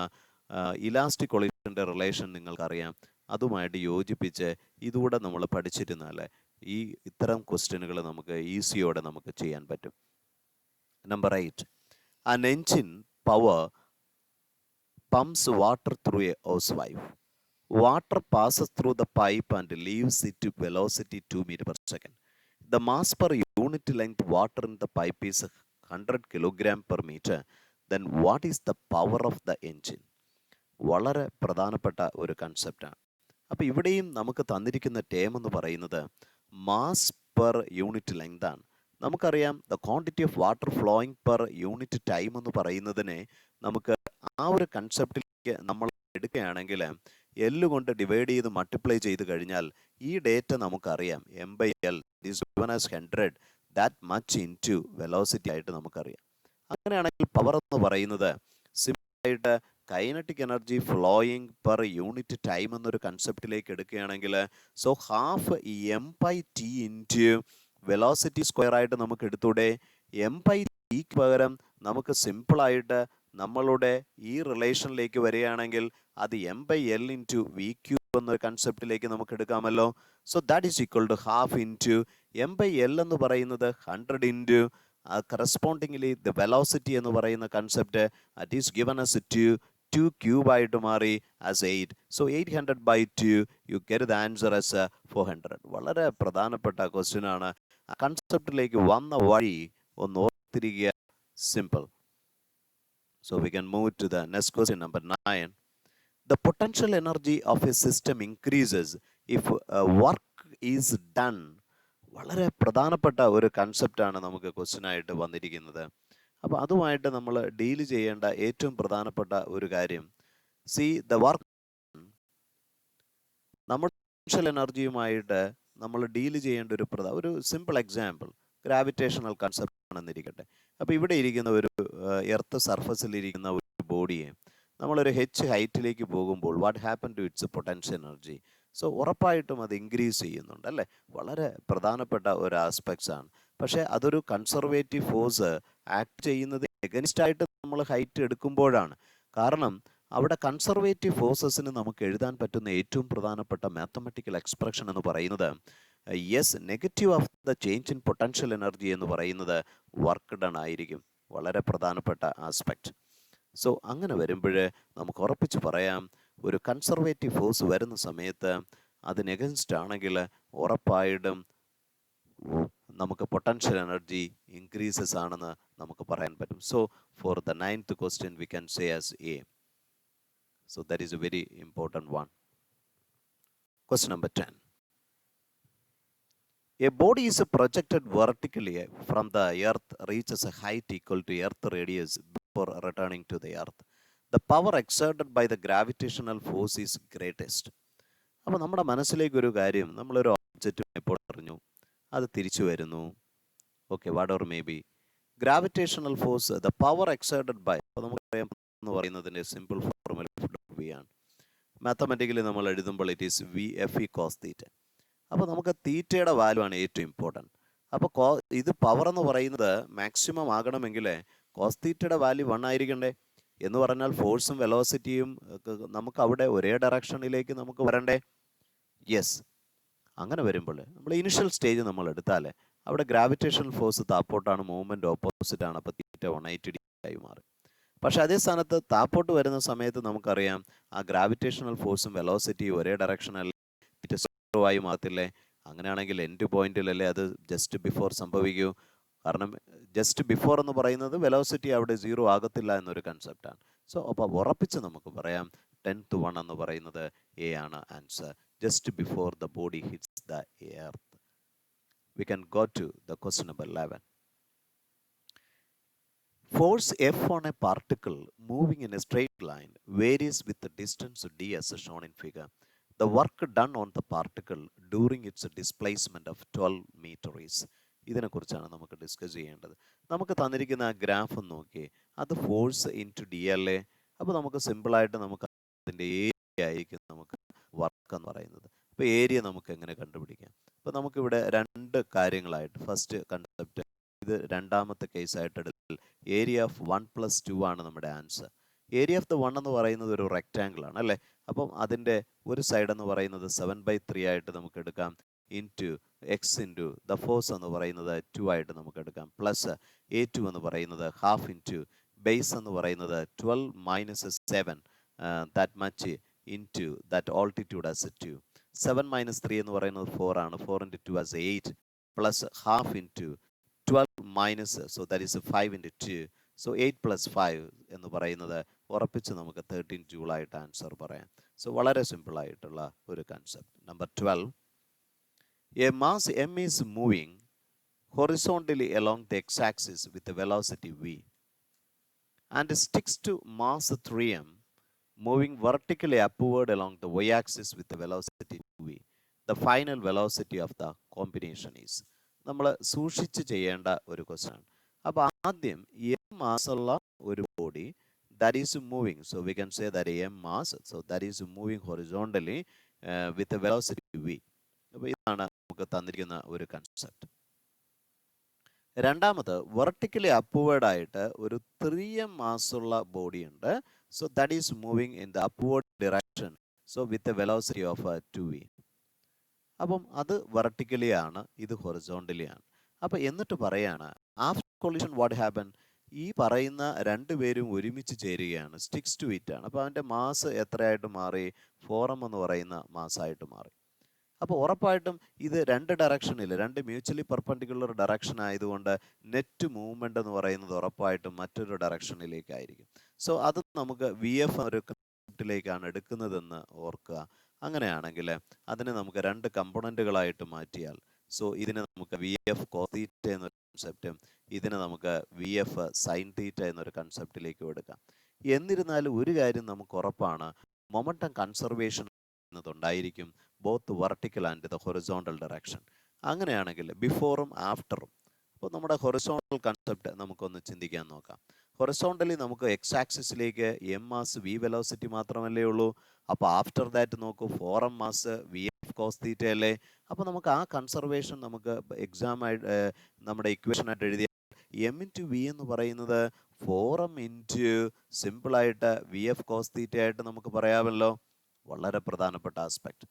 [SPEAKER 1] ഇലാസ്റ്റിക് കൊളിഷൻ്റെ റിലേഷൻ നിങ്ങൾക്കറിയാം. അതുമായിട്ട് യോജിപ്പിച്ച് ഇതുകൂടെ നമ്മൾ പഠിച്ചിരുന്നാൽ ഈ ഇത്തരം ക്വസ്റ്റ്യനുകൾ നമുക്ക് ഈസിയോടെ നമുക്ക് ചെയ്യാൻ പറ്റും. Number 8, an engine power pumps water through a hose pipe. Water passes through the pipe and leaves it to velocity 2 meter per second. The mass per unit length water in the pipe is 100 kilogram per meter. Then what is the power of the engine? വളരെ പ്രധാനപ്പെട്ട ഒരു കൺസെപ്റ്റാണ്. അപ്പോൾ ഇവിടെയും നമുക്ക് തന്നിരിക്കുന്ന term എന്ന് പറയുന്നത് മാസ് പെർ യൂണിറ്റ് ലെങ്ത് ആണ്. നമുക്കറിയാം the quantity of water flowing per unit time എന്ന് പറയുന്നതിനെ നമുക്ക് ആ ഒരു കൺസെപ്റ്റിലേക്ക് നമ്മൾ എടുക്കുകയാണെങ്കിൽ L കൊണ്ട് ഡിവൈഡ് ചെയ്ത് മൾട്ടിപ്ലൈ ചെയ്ത് കഴിഞ്ഞാൽ ഈ ഡേറ്റ നമുക്കറിയാം. M/L is given as 100, that much into velocity ആയിട്ട് നമുക്കറിയാം. അങ്ങനെയാണെങ്കിൽ പവർ എന്ന് പറയുന്നത് സിമ്പിളായിട്ട് kinetic energy flowing per unit time എന്നൊരു കൺസെപ്റ്റിലേക്ക് എടുക്കുകയാണെങ്കിൽ so half M/T into velocity square ആയിട്ട് നമുക്ക് എടുത്തൂടെ. M/Tക്ക് പകരം നമുക്ക് സിമ്പിളായിട്ട് നമ്മളുടെ ഈ റിലേഷനിലേക്ക് വരികയാണെങ്കിൽ അത് M/L ഇൻറ്റു VQ എന്നൊരു കൺസെപ്റ്റിലേക്ക് നമുക്ക് എടുക്കാമല്ലോ. So that is equal to half into M/L എന്ന് പറയുന്നത് 100 ഇൻറ്റു കറസ്പോണ്ടിംഗ്ലി ദ വെലോസിറ്റി എന്ന് പറയുന്ന concept at is given as 2 cube ആയിട്ട് മാറി as 8. So 800/2 U get the answer as 400. വളരെ പ്രധാനപ്പെട്ട ക്വസ്റ്റ്യൻ ആണ്. ആ കൺസെപ്റ്റിലേക്ക് വന്ന വഴി ഒന്ന് ഓർത്തിരിക്കുക. Simple. So we can move to the next question, number 9. The potential energy of a system increases if work is done. വളരെ പ്രധാനപ്പെട്ട ഒരു കൺസെപ്റ്റാണ് നമുക്ക് ക്വസ്റ്റ്യനായിട്ട് വന്നിരിക്കുന്നത്. അപ്പോൾ അതുമായിട്ട് നമ്മൾ ഡീൽ ചെയ്യേണ്ട ഏറ്റവും പ്രധാനപ്പെട്ട ഒരു കാര്യം, സി ദ വർക്ക്, നമ്മുടെ പൊട്ടൻഷ്യൽ എനർജിയുമായിട്ട് നമ്മൾ ഡീൽ ചെയ്യേണ്ട ഒരു സിമ്പിൾ എക്സാമ്പിൾ ഗ്രാവിറ്റേഷണൽ കൺസെപ്റ്റ് ആണെന്നിരിക്കട്ടെ. അപ്പോൾ ഇവിടെ ഇരിക്കുന്ന ഒരു എർത്ത് സർഫസിൽ ഇരിക്കുന്ന ഒരു ബോഡിയെ നമ്മളൊരു ഹൈറ്റിലേക്ക് പോകുമ്പോൾ what happen to its potential energy? So ഉറപ്പായിട്ടും അത് ഇൻക്രീസ് ചെയ്യുന്നുണ്ട് അല്ലേ? വളരെ പ്രധാനപ്പെട്ട ഒരു ആസ്പെക്ട്സ് ആണ്. പക്ഷേ അതൊരു കൺസർവേറ്റീവ് ഫോഴ്സ് ആക്ട് ചെയ്യുന്നത് എഗനിസ്റ്റ് ആയിട്ട് നമ്മൾ ഹൈറ്റ് എടുക്കുമ്പോഴാണ്. കാരണം അവിടെ കൺസർവേറ്റീവ് ഫോഴ്സസിന് നമുക്ക് എഴുതാൻ പറ്റുന്ന ഏറ്റവും പ്രധാനപ്പെട്ട മാത്തമാറ്റിക്കൽ എക്സ്പ്രഷൻ എന്ന് പറയുന്നത് negative of the change in potential energy എന്ന് പറയുന്നത് വർക്ക് ഡൺ ആയിരിക്കും. വളരെ പ്രധാനപ്പെട്ട ആസ്പെക്റ്റ്. സോ അങ്ങനെ വരുമ്പോൾ നമുക്ക് ഉറപ്പിച്ച് പറയാം, ഒരു കൺസർവേറ്റീവ് ഫോഴ്സ് വരുന്ന സമയത്ത് അതിന് എഗൻസ്റ്റ് ആണെങ്കിൽ ഉറപ്പായിട്ടും നമുക്ക് പൊട്ടൻഷ്യൽ എനർജി ഇൻക്രീസസ് ആണെന്ന് നമുക്ക് പറയാൻ പറ്റും. So for the 9th question we can say as A. So that is a very important one. Question number 10. A body is projected vertically from the earth, reaches a height equal to earth radius before returning to the earth. The power exerted by the gravitational force is greatest. അപ്പോൾ നമ്മുടെ മനസ്സിലേക്ക് ഒരു കാര്യം, നമ്മളൊരു object ഇപ്പോൾ അറിഞ്ഞു, അത് തിരിച്ചു വരുന്നു, okay, what ever may be, gravitational force the power exerted by, അപ്പോൾ നമുക്കറിയാം എന്ന് പറയുന്നതിൻ്റെ സിമ്പിൾ ഫോർമുല വി ആണ്. മാത്തമാറ്റിക്കലി നമ്മൾ എഴുതുമ്പോൾ it is V F E cos theta. അപ്പോൾ നമുക്ക് തീറ്റയുടെ വാല്യൂ ആണ് ഏറ്റവും ഇമ്പോർട്ടൻറ്റ്. അപ്പോൾ ഇത് പവർ എന്ന് പറയുന്നത് മാക്സിമം ആകണമെങ്കിൽ കോസ് തീറ്റയുടെ വാല്യൂ 1 ആയിരിക്കണ്ടേ? എന്ന് പറഞ്ഞാൽ ഫോഴ്സും വെലോസിറ്റിയും നമുക്ക് അവിടെ ഒരേ ഡയറക്ഷനിലേക്ക് നമുക്ക് വരണ്ടേ? യെസ്. അങ്ങനെ വരുമ്പോൾ നമ്മൾ ഇനിഷ്യൽ സ്റ്റേജ് നമ്മൾ എടുത്താൽ അവിടെ ഗ്രാവിറ്റേഷണൽ ഫോഴ്സ് താപ്പോട്ടാണ്, മൂവ്മെൻറ്റ് ഓപ്പോസിറ്റ് ആണ്, അപ്പോൾ തീറ്റ 180 ഡിഗ്രി ആയി മാറും. പക്ഷേ അതേ സ്ഥാനത്ത് താപ്പോട്ട് വരുന്ന സമയത്ത് നമുക്കറിയാം ആ ഗ്രാവിറ്റേഷണൽ ഫോഴ്സും വെലോസിറ്റിയും ഒരേ ഡയറക്ഷനല്ലേ, തീറ്റ 0 ആയി മാറത്തില്ലേ? അങ്ങനെയാണെങ്കിൽ എൻഡ് പോയിന്റിലല്ലേ അത് ജസ്റ്റ് ബിഫോർ സംഭവിക്കൂ. കാരണം ജസ്റ്റ് ബിഫോർ എന്ന് പറയുന്നത് വെലോസിറ്റി അവിടെ 0 ആകത്തില്ല എന്നൊരു കൺസെപ്റ്റാണ്. സോ അപ്പോൾ ഉറപ്പിച്ച് നമുക്ക് പറയാം 10th one എന്ന് പറയുന്നത് എ ആണ് answer. Just before the body hits the earth. We can go to the question number 11. Force F on a particle moving in a straight line varies with the distance d as shown in figure. The work done on the particle during its displacement of 12 meter is. ഇതിനെക്കുറിച്ചാണ് നമുക്ക് discuss ചെയ്യേണ്ടത്. നമുക്ക് തന്നിരിക്കുന്ന ആ graph നോക്കി, അത് force into D അല്ലേ? അപ്പോൾ നമുക്ക് സിമ്പിളായിട്ട് നമുക്ക് അതിൻ്റെ ഏരിയ ആയിരിക്കും നമുക്ക് വർക്ക് എന്ന് പറയുന്നത്. അപ്പോൾ ഏരിയ നമുക്ക് എങ്ങനെ കണ്ടുപിടിക്കാം? അപ്പോൾ നമുക്കിവിടെ 2 കാര്യങ്ങളായിട്ട്, ഫസ്റ്റ് കൺസെപ്റ്റ്, ഇത് രണ്ടാമത്തെ കേസായിട്ട് എടുത്താൽ ഏരിയ ഓഫ് 1+2 ആണ് നമ്മുടെ ആൻസർ. ഏരിയ ഓഫ് ദ 1 എന്ന് പറയുന്നത് ഒരു റെക്റ്റാങ്കിൾ ആണ് അല്ലേ? അപ്പം അതിൻ്റെ ഒരു സൈഡ് എന്ന് പറയുന്നത് 7/3 ആയിട്ട് നമുക്ക് എടുക്കാം, into X into the force എന്ന് പറയുന്നത് 2 ആയിട്ട് നമുക്ക് എടുക്കാം, പ്ലസ് A2 എന്ന് പറയുന്നത് ഹാഫ് ഇൻറ്റു ബേസ് എന്ന് പറയുന്നത് 12 - 7 that much into that altitude as 2. 7 - 3 എന്ന് പറയുന്നത് 4 ആണ്, 4 × 2 as 8, plus half into 12 so that is 5 × 2. So 8 + 5 എന്ന് പറയുന്നത് ഉറപ്പിച്ച് നമുക്ക് 13 ജൂളായിട്ട് ആൻസർ പറയാം. സോ വളരെ സിമ്പിളായിട്ടുള്ള ഒരു concept. Number 12. A mass m is moving horizontally along the x-axis with a velocity v and sticks to mass 3m moving vertically upward along the y-axis with a velocity v. The final velocity of the combination is. നമ്മൾ സൂക്ഷിച്ച് ചെയ്യേണ്ട ഒരു question ആണ്. അപ്പോൾ ആദ്യം m മാസുള്ള ഒരു body that is moving, so we can say that m mass, so that is moving horizontally with a velocity v. അപ്പോൾ ഇതാണ് നമുക്ക് തന്നിരിക്കുന്ന ഒരു കൺസെപ്റ്റ്. രണ്ടാമത് വെർട്ടിക്കലി അപ്വേർഡ് ആയിട്ട് ഒരു 3m മാസുള്ള ബോഡി ഉണ്ട്, so that is moving in the upward direction, so with a velocity of 2v. അപ്പം അത് വെർട്ടിക്കലി ആണ്, ഇത് ഹൊറിസോണ്ടലി ആണ്. അപ്പോൾ എന്നിട്ട് പറയാണ് ആഫ്റ്റർ കൊളിഷൻ വാട്ട് ഹാപ്പൻ, ഈ പറയുന്ന 2 പേരും ഒരുമിച്ച് ചേരുകയാണ്, സ്റ്റിക്സ് ടു ഇറ്റ് ആണ്. അപ്പോൾ അതിൻ്റെ മാസ് എത്രയായിട്ട് മാറി? 4m എന്ന് പറയുന്ന മാസായിട്ട് മാറി. അപ്പോൾ ഉറപ്പായിട്ടും ഇത് 2 ഡയറക്ഷനിൽ, 2 മ്യൂച്വലി പെർപെൻഡിക്കുലർ ഡയറക്ഷൻ ആയതുകൊണ്ട് നെറ്റ് മൂവ്മെൻ്റ് എന്ന് പറയുന്നത് ഉറപ്പായിട്ടും മറ്റൊരു ഡയറക്ഷനിലേക്കായിരിക്കും. സോ അത് നമുക്ക് വി എഫ് ഒരു കൺസെപ്റ്റിലേക്കാണ് എടുക്കുന്നതെന്ന് ഓർക്കുക. അങ്ങനെയാണെങ്കിൽ അതിനെ നമുക്ക് 2 കമ്പോണൻറ്റുകളായിട്ട് മാറ്റിയാൽ സോ ഇതിനെ നമുക്ക് വി എഫ് കോസ് തീറ്റ എന്നൊരു കൺസെപ്റ്റും ഇതിനെ നമുക്ക് വി എഫ് സൈൻ തീറ്റ എന്നൊരു കൺസെപ്റ്റിലേക്കും എടുക്കാം. എന്നിരുന്നാലും ഒരു കാര്യം നമുക്ക് ഉറപ്പാണ്, മൊമെന്റം കൺസർവേഷൻ എന്നതുണ്ടായിരിക്കും both vertical and the horizontal direction. അങ്ങനെയാണെങ്കിൽ ബിഫോറും ആഫ്റ്ററും. അപ്പോൾ നമ്മുടെ ഹൊറിസോണ്ടൽ കൺസെപ്റ്റ് നമുക്കൊന്ന് ചിന്തിക്കാൻ നോക്കാം. ഹൊറിസോണ്ടലി നമുക്ക് എക്സ് ആക്സിസിലേക്ക് എം മാസ് വി വെലോസിറ്റി മാത്രമല്ലേ ഉള്ളൂ. അപ്പോൾ ആഫ്റ്റർ ദാറ്റ് നോക്കൂ, 4m mass V F cos theta അല്ലേ. അപ്പോൾ നമുക്ക് ആ കൺസർവേഷൻ നമുക്ക് എക്സാമായിട്ട് നമ്മുടെ ഇക്വേഷനായിട്ട് എഴുതിയ എം ഇൻറ്റു വി എന്ന് പറയുന്നത് 4m ഇൻറ്റു സിമ്പിളായിട്ട് വി എഫ് കോസ് തീറ്റ ആയിട്ട് നമുക്ക് പറയാമല്ലോ. വളരെ പ്രധാനപ്പെട്ട ആസ്പെക്ട്.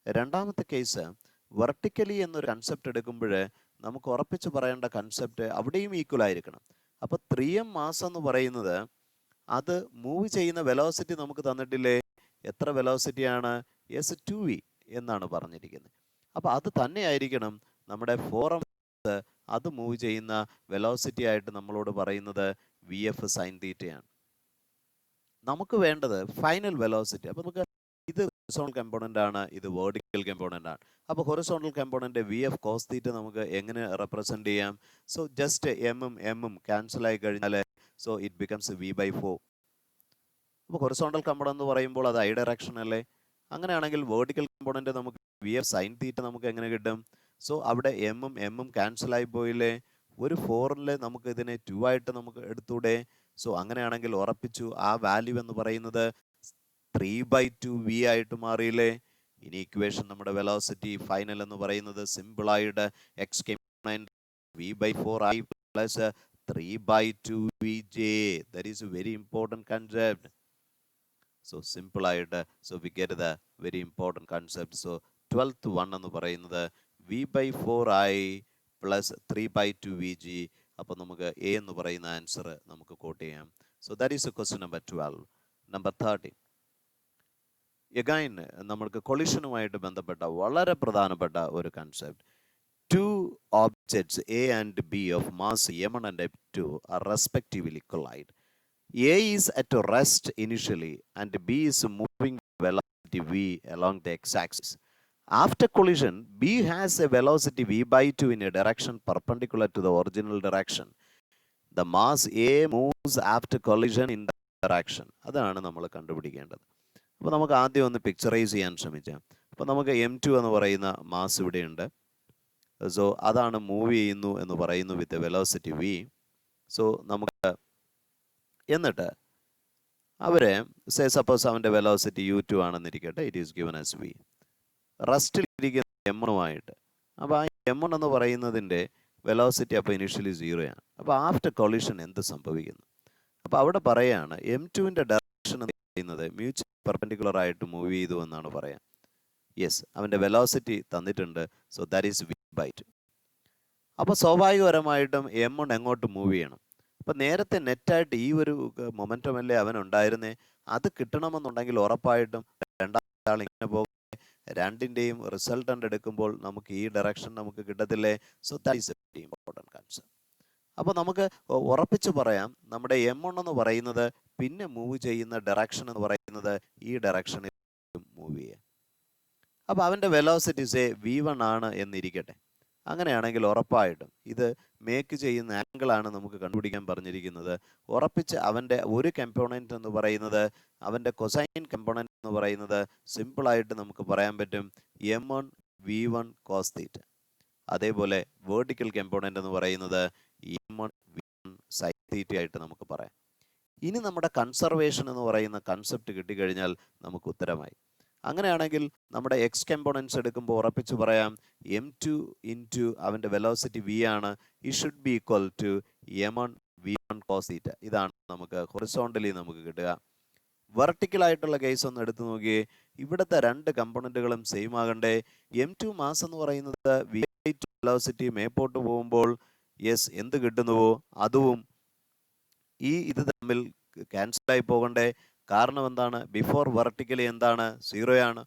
[SPEAKER 1] രണ്ടാമത്തെ കേസ്, വെർട്ടിക്കലി എന്നൊരു കൺസെപ്റ്റ് എടുക്കുമ്പോൾ നമുക്ക് ഉറപ്പിച്ച് പറയേണ്ട കൺസെപ്റ്റ് അവിടെയും ഈക്വൽ ആയിരിക്കണം. അപ്പോൾ 3m മാസ് എന്ന് പറയുന്നത് അത് മൂവ് ചെയ്യുന്ന വെലോസിറ്റി നമുക്ക് തന്നിട്ടില്ലേ. എത്ര വെലോസിറ്റിയാണ്? യെസ്, 2v എന്നാണ് പറഞ്ഞിരിക്കുന്നത്. അപ്പോൾ അത് തന്നെയായിരിക്കണം നമ്മുടെ 4m അത് മൂവ് ചെയ്യുന്ന വെലോസിറ്റി ആയിട്ട് നമ്മളോട് പറയുന്നത് വി എഫ് സൈൻ തീറ്റയാണ്. നമുക്ക് വേണ്ടത് ഫൈനൽ വെലോസിറ്റി. അപ്പോൾ നമുക്ക് ഇത് ഹൊറിസോണ്ടൽ കമ്പോണന്റ് ആണ്, ഇത് വെർട്ടിക്കൽ കമ്പോണന്റ് ആണ്. അപ്പോൾ horizontal component V F cos theta നമുക്ക് എങ്ങനെ റെപ്രസെന്റ് ചെയ്യാം? സോ ജസ്റ്റ് എമ്മും ക്യാൻസൽ ആയി കഴിഞ്ഞാൽ സോ ഇറ്റ് ബിക്കംസ് v/4. അപ്പോൾ ഹൊറിസോണ്ടൽ കമ്പോണന്റ് എന്ന് പറയുമ്പോൾ അത് ഐ ഡയറക്ഷൻ അല്ലേ. അങ്ങനെയാണെങ്കിൽ വെർട്ടിക്കൽ കമ്പോണന്റ് നമുക്ക് വി എഫ് സൈൻ തീറ്റ നമുക്ക് എങ്ങനെ കിട്ടും? സോ അവിടെ എമ്മും ക്യാൻസൽ ആയി പോയില്ലേ. ഒരു 4ൽ നമുക്ക് ഇതിനെ 2 ആയിട്ട് നമുക്ക് എടുത്തൂടെ. സോ അങ്ങനെയാണെങ്കിൽ ഉറപ്പിച്ചു ആ വാല്യൂ എന്ന് പറയുന്നത് 3/2v ആയിട്ട് മാറിയില്ലേ. ഇനി ഇക്വേഷൻ നമ്മുടെ വെലോസിറ്റി ഫൈനൽ എന്ന് പറയുന്നത് സിമ്പിളായിട്ട് X component v/4i plus 3/2vj. That is a very important concept. So സിമ്പിളായിട്ട് so we get the very important concept. So 12th one എന്ന് പറയുന്നത് v/4i പ്ലസ് 3/2vg. അപ്പോൾ നമുക്ക് എ എന്ന് പറയുന്ന ആൻസർ നമുക്ക് കോട്ട് ചെയ്യാം. So that is question number 12. Number 13 again നമ്മൾക്ക് കൊളിഷനുമായിട്ട് ബന്ധപ്പെട്ട വളരെ പ്രധാനപ്പെട്ട ഒരു concept. Two objects A and B of mass m1 and m2 are respectively collide. A is at rest initially and B is moving velocity v along the x-axis. After collision, B has a velocity v/2 in a direction perpendicular to the original direction. The mass A moves after collision in that direction. അതാണ് നമ്മൾ കണ്ടുപിടിക്കേണ്ടത്. അപ്പോൾ നമുക്ക് ആദ്യം ഒന്ന് picturise ചെയ്യാൻ ശ്രമിക്കാം. അപ്പോൾ നമുക്ക് m2 എന്ന് പറയുന്ന മാസ് ഇവിടെയുണ്ട്. സോ അതാണ് മൂവ് ചെയ്യുന്നു എന്ന് പറയുന്നു വിത്ത് വെലോസിറ്റി v. സോ നമുക്ക് എന്നിട്ട് അവരെ സപ്പോസ് അവൻ്റെ വെലോസിറ്റി u2 ആണെന്നിരിക്കട്ടെ, it is given as v. റസ്റ്റിലിരിക്കുന്ന m1 അപ്പോൾ ആ m1 എന്ന് പറയുന്നതിൻ്റെ വെലോസിറ്റി അപ്പോൾ ഇനിഷ്യലി 0 ആണ്. അപ്പോൾ ആഫ്റ്റർ കൊളിഷൻ എന്ത് സംഭവിക്കുന്നു? അപ്പോൾ അവിടെ പറയാണ് m2ൻ്റെ ഡയറക്ഷൻ എന്ന് പറയുന്നത് മ്യൂച്വൽ പെർപെൻഡിക്കുലർ ആയിട്ട് മൂവ് ചെയ്തു എന്നാണ് പറയാം. യെസ്, അവൻ്റെ വെലോസിറ്റി തന്നിട്ടുണ്ട്. So that is v/2. അപ്പോൾ സ്വാഭാവികപരമായിട്ടും m1 എങ്ങോട്ട് മൂവ് ചെയ്യണം? അപ്പം നേരത്തെ നെറ്റായിട്ട് ഈ ഒരു മൊമെൻറ്റം അല്ലേ അവനുണ്ടായിരുന്നേ. അത് കിട്ടണമെന്നുണ്ടെങ്കിൽ ഉറപ്പായിട്ടും രണ്ടാമത്തെ ആൾ ഇങ്ങനെ പോകും. രണ്ടിൻ്റെയും റിസൾട്ടൻ്റ് എടുക്കുമ്പോൾ നമുക്ക് ഈ ഡയറക്ഷൻ നമുക്ക് കിട്ടത്തില്ലേ. So that is a very important concept. അപ്പോൾ നമുക്ക് ഉറപ്പിച്ച് പറയാം നമ്മുടെ m1 എന്ന് പറയുന്നത് പിന്നെ മൂവ് ചെയ്യുന്ന ഡയറക്ഷൻ എന്ന് പറയുന്നത് ഈ ഡയറക്ഷനിൽ മൂവ് ചെയ്യുക. അപ്പോൾ അവൻ്റെ വെലോസിറ്റി സേ v1 ആണ് എന്നിരിക്കട്ടെ. അങ്ങനെയാണെങ്കിൽ ഉറപ്പായിട്ടും ഇത് മേക്ക് ചെയ്യുന്ന ആംഗിളാണ് നമുക്ക് കണ്ടുപിടിക്കാൻ പറഞ്ഞിരിക്കുന്നത്. ഉറപ്പിച്ച് അവൻ്റെ ഒരു കമ്പോണൻറ്റ് എന്ന് പറയുന്നത് അവൻ്റെ കൊസൈൻ കമ്പോണൻറ്റ് എന്ന് പറയുന്നത് സിമ്പിളായിട്ട് നമുക്ക് പറയാൻ പറ്റും m1 v1 കോസ് തീറ്റ. അതേപോലെ വേർട്ടിക്കൽ കമ്പോണൻറ്റ് എന്ന് പറയുന്നത് m1 v1 സൈൻ തീറ്റ ആയിട്ട് നമുക്ക് പറയാം. ഇനി നമ്മുടെ കൺസർവേഷൻ എന്ന് പറയുന്ന കൺസെപ്റ്റ് കിട്ടിക്കഴിഞ്ഞാൽ നമുക്ക് ഉത്തരമായി. അങ്ങനെയാണെങ്കിൽ നമ്മുടെ എക്സ് കമ്പോണൻസ് എടുക്കുമ്പോൾ ഉറപ്പിച്ച് പറയാം m2 ഇൻറ്റു അവൻ്റെ വെലോസിറ്റി v ആണ്. It should be equal to m1 v1 cos theta. ഇതാണ് നമുക്ക് ഹൊറിസോണ്ടലി നമുക്ക് കിട്ടുക. വെർട്ടിക്കലായിട്ടുള്ള കേസ് ഒന്ന് എടുത്തു നോക്കിയേ. ഇവിടുത്തെ രണ്ട് കമ്പോണൻറ്റുകളും സെയിം ആകണ്ടേ. m2 മാസ് എന്ന് പറയുന്നത് v/2 വെലോസിറ്റി മേപ്പോട്ട് പോകുമ്പോൾ യെസ് എന്ത് കിട്ടുന്നുവോ അതും ഇത് തമ്മിൽ ക്യാൻസലായി പോകണ്ടേ. കാരണം എന്താണ്? ബിഫോർ വെർട്ടിക്കലി എന്താണ്? 0 ആണ്.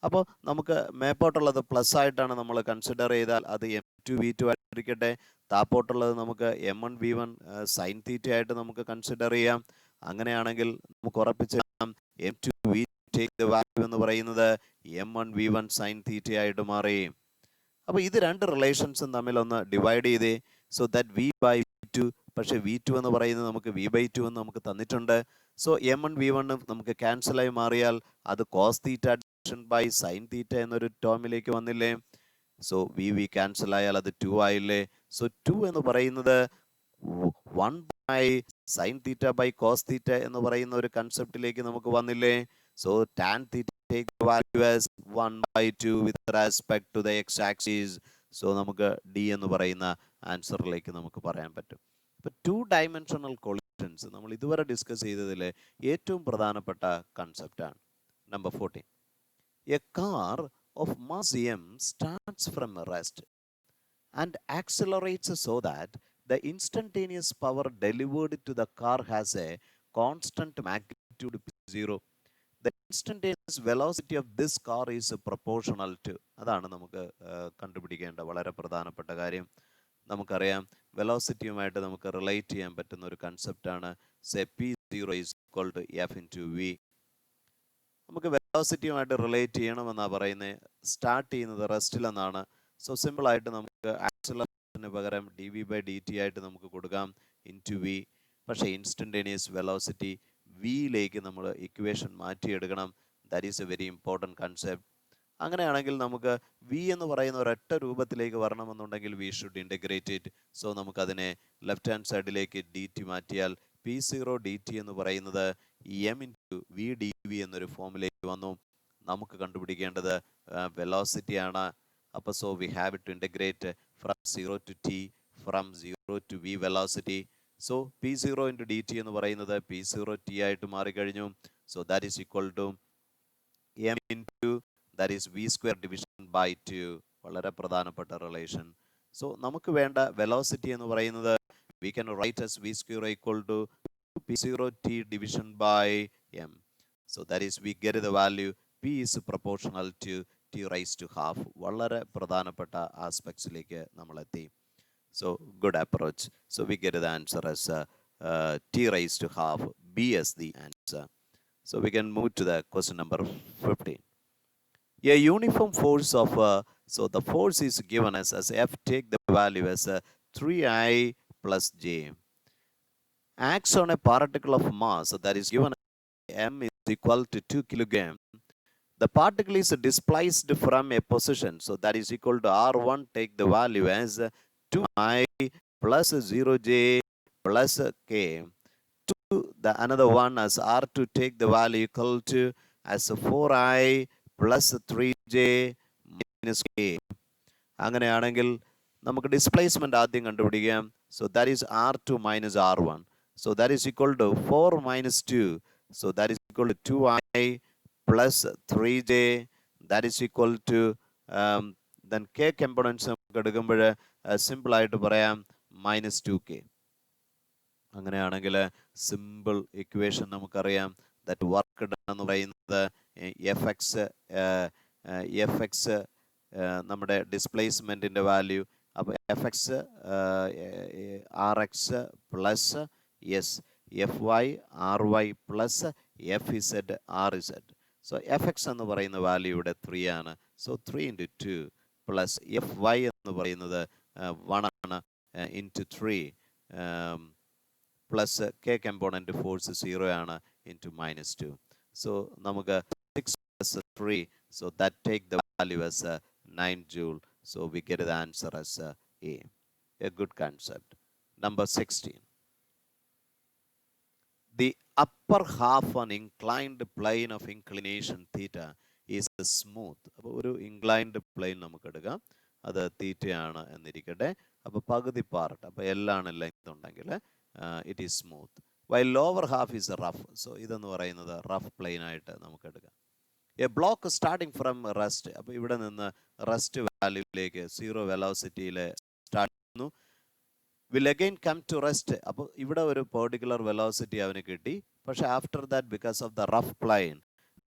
[SPEAKER 1] അപ്പോൾ നമുക്ക് മേപ്പോട്ടുള്ളത് പ്ലസ് ആയിട്ടാണ് നമ്മൾ കൺസിഡർ ചെയ്താൽ അത് m2 v2 ആയിട്ടിരിക്കട്ടെ. താപ്പോട്ടുള്ളത് നമുക്ക് m1 v1 സൈൻ തീറ്റ ആയിട്ട് നമുക്ക് കൺസിഡർ ചെയ്യാം. അങ്ങനെയാണെങ്കിൽ നമുക്ക് ഉറപ്പിച്ച് m2 v take the value എന്ന് പറയുന്നത് m1 v1 സൈൻ തീറ്റ ആയിട്ട് മാറി. അപ്പോൾ ഇത് രണ്ട് റിലേഷൻസും തമ്മിൽ ഒന്ന് ഡിവൈഡ് ചെയ്തേ. So that V by two, പക്ഷേ വി ടു എന്ന് പറയുന്നത് നമുക്ക് വി ബൈ ടു എന്ന് നമുക്ക് തന്നിട്ടുണ്ട്. So M one V one നമുക്ക് ക്യാൻസലായി മാറിയാൽ അത് cos theta division by sine theta എന്നൊരു ടേമിലേക്ക് വന്നില്ലേ. സോ വി വി ക്യാൻസൽ ആയാൽ അത് 2 ആയില്ലേ. സോ 2 എന്ന് പറയുന്നത് 1 by sine theta by cos theta എന്ന് പറയുന്ന ഒരു കൺസെപ്റ്റിലേക്ക് നമുക്ക് വന്നില്ലേ. So tan theta take the value as 1 by 2 with respect to the x axis. So നമുക്ക് ഡി എന്ന് പറയുന്ന ആൻസറിലേക്ക് നമുക്ക് പറയാൻ പറ്റും. ഇപ്പോൾ 2-dimensional collisions നമ്മൾ ഇതുവരെ ഡിസ്കസ് ചെയ്തതിൽ ഏറ്റവും പ്രധാനപ്പെട്ട കൺസെപ്റ്റാണ്. Number 14. A car of mass m starts from rest and accelerates so that the instantaneous power delivered to the car has a constant magnitude p0. The instantaneous velocity of this car is proportional to, അതാണ് നമുക്ക് കണ്ടുപിടിക്കേണ്ട വളരെ പ്രധാനപ്പെട്ട കാര്യം. നമുക്കറിയാം വെലോസിറ്റിയുമായിട്ട് നമുക്ക് relate ചെയ്യാൻ പറ്റുന്ന ഒരു കൺസെപ്റ്റാണ് say p0 is equal to f into v. നമുക്ക് വെലോസിറ്റിയുമായിട്ട് റിലേറ്റ് ചെയ്യണമെന്നാണ് പറയുന്നത്. സ്റ്റാർട്ട് ചെയ്യുന്നത് റെസ്റ്റിലെന്നാണ്. സോ സിമ്പിളായിട്ട് നമുക്ക് ആക്സിലറേഷന് പകരം D V by D T ആയിട്ട് നമുക്ക് കൊടുക്കാം ഇൻറ്റു വി. പക്ഷേ ഇൻസ്റ്റൻറ്റേനിയസ് വെലോസിറ്റി വിയിലേക്ക് നമ്മൾ ഇക്വേഷൻ മാറ്റിയെടുക്കണം. That is a very important concept. അങ്ങനെയാണെങ്കിൽ നമുക്ക് വി എന്ന് പറയുന്ന ഒരൊറ്റ രൂപത്തിലേക്ക് വരണമെന്നുണ്ടെങ്കിൽ we should integrate it. So നമുക്കതിനെ ലെഫ്റ്റ് ഹാൻഡ് സൈഡിലേക്ക് ഡി ടി മാറ്റിയാൽ p0 dt എന്ന് പറയുന്നത് M into V D V എന്നൊരു ഫോമിലേക്ക് വന്നു. നമുക്ക് കണ്ടുപിടിക്കേണ്ടത് വെലോസിറ്റിയാണ്. അപ്പോൾ so we have to integrate from 0 to t, from 0 to v velocity. So p0 into D T എന്ന് പറയുന്നത് p0 t ആയിട്ട് മാറിക്കഴിഞ്ഞു. So that is equal to M into that is V square division by 2. വളരെ പ്രധാനപ്പെട്ട relation. So നമുക്ക് വേണ്ട velocity എന്ന് പറയുന്നത് we can write as v square equal to p0 t division by m. So that is we get the value p is proportional to t raised to half. വളരെ പ്രധാനപ്പെട്ട ആസ്പെക്ട്സിലേക്ക് നമ്മൾ എത്തി. So good approach. So we get the answer as t raised to half, b as the answer. So we can move to the question number 15. A uniform force of so the force is given as f, take the value as 3i plus j, acts on a particle of mass that is given m is equal to 2 kilogram. The particle is displaced from a position, so that is equal to r1, take the value as 2i plus 0j plus k. The another one as r2, take the value equal to as 4i plus 3j minus k. അങ്ങനെയാണെങ്കിൽ നമുക്ക് displacement ആദ്യം കണ്ടുപിടിക്കാം. So that is r2 minus r1. So that is equal to 4 minus 2. So that is equal to 2i plus 3j. That is equal to then k components നമുക്ക് എടുക്കുമ്പോൾ simple ആയിട്ട് പറയാം minus 2k. അങ്ങനെയാണെങ്കിൽ simple equation നമുക്കറിയാം that work done എന്ന് പറയുന്നത് F X നമ്മുടെ ഡിസ്പ്ലേസ്മെൻറ്റിൻ്റെ വാല്യൂ. അപ്പോൾ F X R X plus S F Y R Y plus F Z R Z. So F X എന്ന് പറയുന്ന വാല്യൂ ഇവിടെ 3 ആണ്. So 3 into 2 plus F Y എന്ന് പറയുന്നത് 1 ആണ് into 3 plus K component force 0 ആണ് ഇൻറ്റു -2. സോ നമുക്ക് 6 plus 3, so that take the value as 9 joule. So we get the answer as a good concept. Number 16. The upper half on inclined plane of inclination theta is smooth. അപ്പോൾ ഒരു inclined plane നമുക്ക് എടുക്കാം, അത് തീറ്റയാണ് എന്നിരിക്കട്ടെ. അപ്പോൾ പകുതി part, അപ്പോൾ എല്ലാണ് ലെങ്ത് ഉണ്ടെങ്കിൽ it is smooth. While lower half is rough. So ഇതെന്ന് പറയുന്നത് റഫ് പ്ലെയിൻ ആയിട്ട് നമുക്ക് എടുക്കാം. A block starting from rest. അപ്പോൾ ഇവിടെ നിന്ന് റെസ്റ്റ് വാല്യൂവിലേക്ക് 0 വെലോസിറ്റിയിൽ സ്റ്റാർട്ട് ചെയ്യുന്നു. Will again come to rest. അപ്പോൾ ഇവിടെ ഒരു പെർട്ടിക്കുലർ വെലോസിറ്റി അവന് കിട്ടി. പക്ഷേ after that because of the rough plane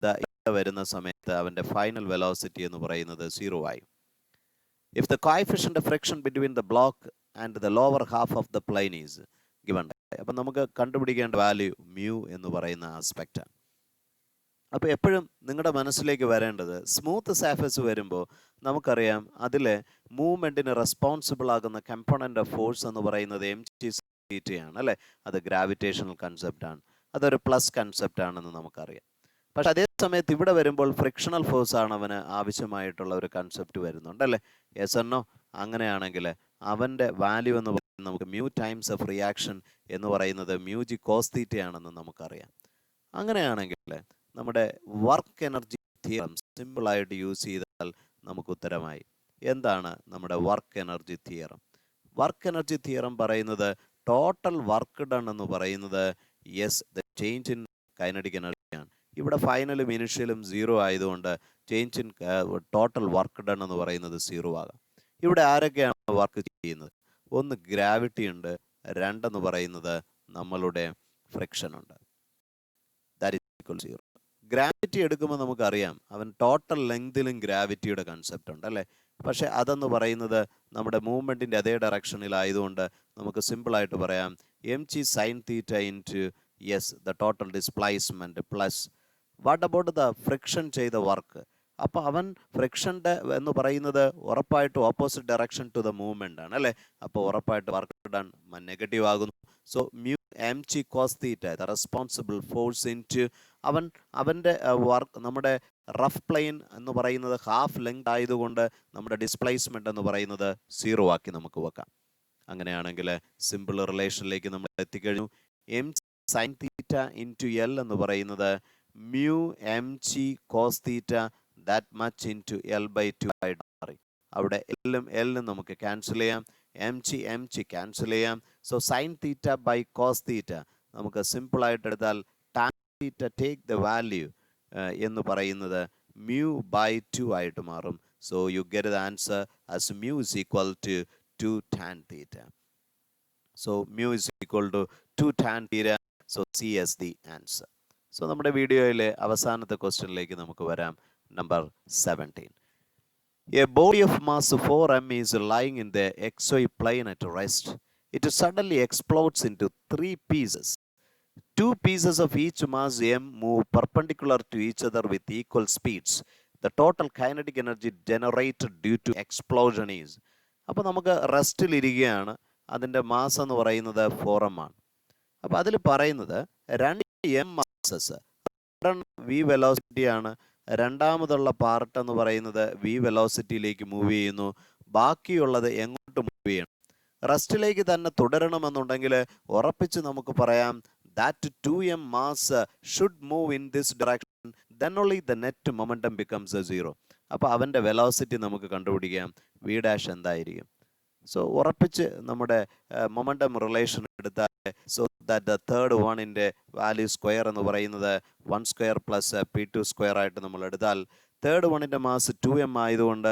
[SPEAKER 1] ഇവിടെ വരുന്ന സമയത്ത് അവൻ്റെ ഫൈനൽ വെലോസിറ്റി എന്ന് പറയുന്നത് 0 ആയി. If the coefficient of friction between the block and the lower half of the plain is given. അപ്പം നമുക്ക് കണ്ടുപിടിക്കേണ്ട വാല്യൂ മ്യൂ എന്ന് പറയുന്ന ആസ്പെക്റ്റാണ്. അപ്പോൾ എപ്പോഴും നിങ്ങളുടെ മനസ്സിലേക്ക് വരേണ്ടത് സ്മൂത്ത് സർഫേസ് വരുമ്പോൾ നമുക്കറിയാം അതിലെ മൂവ്മെൻറ്റിന് റെസ്പോൺസിബിൾ ആകുന്ന കമ്പോണൻ്റ് ഓഫ് ഫോഴ്സ് എന്ന് പറയുന്നത് എം ജി തീറ്റയാണ് അല്ലേ. അത് ഗ്രാവിറ്റേഷണൽ കൺസെപ്റ്റാണ്, അതൊരു പ്ലസ് കൺസെപ്റ്റ് ആണെന്ന് നമുക്കറിയാം. പക്ഷെ അതേ സമയത്ത് ഇവിടെ വരുമ്പോൾ ഫ്രിക്ഷണൽ ഫോഴ്സ് ആണ് അവന് ആവശ്യമായിട്ടുള്ള ഒരു കൺസെപ്റ്റ് വരുന്നുണ്ടല്ലേ. യെസ് എന്നോ? അങ്ങനെയാണെങ്കിൽ അവൻ്റെ വാല്യൂ എന്ന് പറയുന്നത് നമുക്ക് മ്യൂ ടൈംസ് ഓഫ് റിയാക്ഷൻ എന്ന് പറയുന്നത് മ്യൂ ജി കോസ് തീറ്റയാണെന്ന് നമുക്കറിയാം. അങ്ങനെയാണെങ്കിൽ നമ്മുടെ വർക്ക് എനർജി തിയറം സിമ്പിളായിട്ട് യൂസ് ചെയ്താൽ നമുക്ക് ഉത്തരമായി. എന്താണ് നമ്മുടെ work energy theorem? Work energy theorem പറയുന്നത് ടോട്ടൽ വർക്ക് ഡൺ എന്ന് പറയുന്നത് yes the change in kinetic എനർജിയാണ്. ഇവിടെ ഫൈനലും ഇനിഷ്യലും സീറോ ആയതുകൊണ്ട് change in total work done എന്ന് പറയുന്നത് സീറോ ആകാം. ഇവിടെ ആരൊക്കെയാണ് വർക്ക് ചെയ്യുന്നത്? ഒന്ന് ഗ്രാവിറ്റി ഉണ്ട്, രണ്ടെന്ന് പറയുന്നത് നമ്മളുടെ ഫ്രിക്ഷൻ ഉണ്ട്. That is equal zero. Gravity എടുക്കുമ്പോൾ നമുക്കറിയാം അവൻ ടോട്ടൽ ലെങ്തിലും ഗ്രാവിറ്റിയുടെ കൺസെപ്റ്റ് ഉണ്ട് അല്ലേ. പക്ഷേ അതെന്ന് പറയുന്നത് നമ്മുടെ മൂവ്മെൻറ്റിൻ്റെ അതേ ഡയറക്ഷനിലായതുകൊണ്ട് നമുക്ക് സിമ്പിളായിട്ട് പറയാം M G sine theta into s the total displacement plus what about the friction ചെയ്ത വർക്ക്. അപ്പോൾ അവൻ ഫ്രിക്ഷൻ്റെ എന്ന് പറയുന്നത് ഉറപ്പായിട്ട് opposite direction to the movement ആണ് അല്ലേ. അപ്പോൾ ഉറപ്പായിട്ട് വർക്ക് ഡൺ നെഗറ്റീവ് ആകുന്നു. So mu M G cos theta the responsible force into അവൻ്റെ വർക്ക് നമ്മുടെ റഫ് പ്ലെയിൻ എന്ന് പറയുന്നത് ഹാഫ് ലെങ്ത് ആയതുകൊണ്ട് നമ്മുടെ ഡിസ്പ്ലേസ്മെൻ്റ് എന്ന് പറയുന്നത് സീറോ ആക്കി നമുക്ക് വെക്കാം. അങ്ങനെയാണെങ്കിൽ സിമ്പിൾ റിലേഷനിലേക്ക് നമ്മൾ എത്തിക്കഴിഞ്ഞു. M sine theta into L എന്ന് പറയുന്നത് mu M G cos theta that much into L by 2 ആയിട്ട് മാറി. അവിടെ എല്ലും നമുക്ക് ക്യാൻസൽ ചെയ്യാം, എം ജി ക്യാൻസൽ ചെയ്യാം. So sine theta by cos theta നമുക്ക് സിമ്പിളായിട്ട് എടുത്താൽ tan theta take the value എന്ന് പറയുന്നത് മ്യൂ ബൈ 2 ആയിട്ട് മാറും. So you get the answer as mu is equal to 2 tan theta. So mu is equal to 2 tan theta. So C is the answer. So നമ്മുടെ വീഡിയോയിലെ അവസാനത്തെ ക്വസ്റ്റ്യനിലേക്ക് നമുക്ക് വരാം. Number 17. A body of mass 4m is lying in the xy plane at rest. It suddenly explodes into 3 pieces. 2 pieces of each mass m move perpendicular to each other with equal speeds. The total kinetic energy generated due to explosion is. അപ്പോൾ നമുക്ക് റെസ്റ്റിലിരിക്കുകയാണ്, അതിൻ്റെ mass എന്ന് പറയുന്നത് 4m ആണ്. അപ്പോൾ അതിൽ പറയുന്നത് 2 m masses, V വെലോസിറ്റിയാണ്, രണ്ടാമതുള്ള part എന്ന് പറയുന്നത് വി വെലോസിറ്റിയിലേക്ക് മൂവ് ചെയ്യുന്നു, ബാക്കിയുള്ളത് എങ്ങോട്ട് മൂവ് ചെയ്യണം? റെസ്റ്റിലേക്ക് തന്നെ തുടരണമെന്നുണ്ടെങ്കിൽ ഉറപ്പിച്ച് നമുക്ക് പറയാം that 2m mass should move in this direction, then only the net momentum becomes 0. അപ്പോൾ അവൻ്റെ വെലോസിറ്റി നമുക്ക് കണ്ടുപിടിക്കാം, വി ഡാഷ് എന്തായിരിക്കും. സോ ഉറപ്പിച്ച് നമ്മുടെ മൊമെൻറ്റം റിലേഷൻ എടുത്താൽ സോ ദാറ്റ് ദ തേർഡ് വണ്ണിൻ്റെ വാല്യൂ സ്ക്വയർ എന്ന് പറയുന്നത് 1 സ്ക്വയർ പ്ലസ് p2 സ്ക്വയർ ആയിട്ട് നമ്മൾ എടുത്താൽ തേർഡ് വണ്ണിൻ്റെ മാസ് 2m ആയതുകൊണ്ട്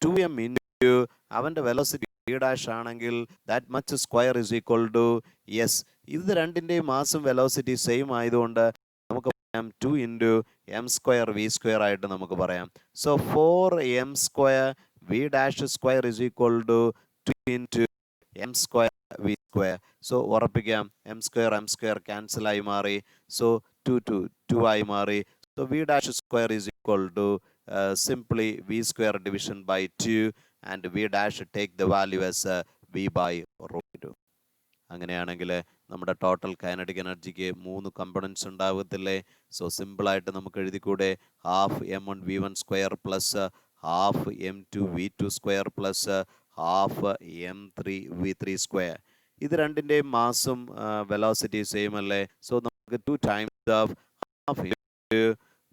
[SPEAKER 1] 2m ഇൻറ്റു അവൻ്റെ വെലോസിറ്റി വി ഡാഷ് ആണെങ്കിൽ that much square is equal to yes, ഇത് രണ്ടിൻ്റെയും മാസും വെലോസിറ്റി സെയിം ആയതുകൊണ്ട് നമുക്ക് പറയാം 2 into M square V square ആയിട്ട് നമുക്ക് പറയാം. So 4m square V dash square is equal to 2 into M square V square. So ഉറപ്പിക്കാം എം സ്ക്വയർ ക്യാൻസൽ ആയി മാറി. സോ 2 ആയി മാറി. So V dash square is equal to simply V square division by 2 and V dash take the value as V by √2. അങ്ങനെയാണെങ്കിൽ നമ്മുടെ total kinetic എനർജിക്ക് 3 components ഉണ്ടാകത്തില്ലേ? സോ സിമ്പിളായിട്ട് നമുക്ക് എഴുതിക്കൂടെ, half m1 v1 square plus half m2 v2 square plus half m3 v3 square. ഇത് രണ്ടിൻ്റെയും മാസും വെലോസിറ്റി സെയിം അല്ലേ? സോ നമുക്ക് 2 times of half into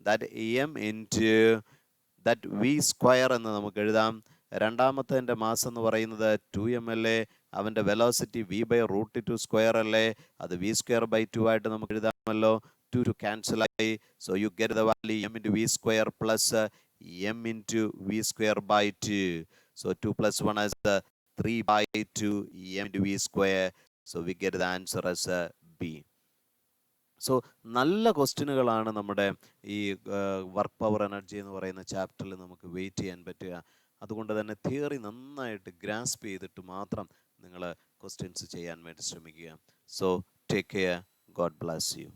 [SPEAKER 1] that M into that V square എന്ന് നമുക്ക് എഴുതാം. രണ്ടാമത്തെ മാസ് എന്ന് പറയുന്നത് 2m അല്ലേ, അവൻ്റെ വെലോസിറ്റി v ബൈ √2 സ്ക്വയർ അല്ലേ, അത് v സ്ക്വയർ ബൈ 2 ആയിട്ട് നമുക്ക് എഴുതാമല്ലോ. 2 ക്യാൻസൽ ആയി. So you get the value m into V square plus m into V square by 2. So 2 plus 1 is 3 by 2 m into v square. So we get the answer as B. So നല്ല ക്വസ്റ്റ്യനുകളാണ് നമ്മുടെ ഈ work power energy എന്ന് പറയുന്ന ചാപ്റ്ററിൽ നമുക്ക് wait ചെയ്യാൻ പറ്റുക. അതുകൊണ്ട് തന്നെ തിയറി നന്നായിട്ട് ഗ്രാസ്പ് ചെയ്തിട്ട് മാത്രം നിങ്ങൾ ക്വസ്റ്റ്യൻസ് ചെയ്യാൻ വേണ്ടി ശ്രമിക്കുക. So take care, God bless you.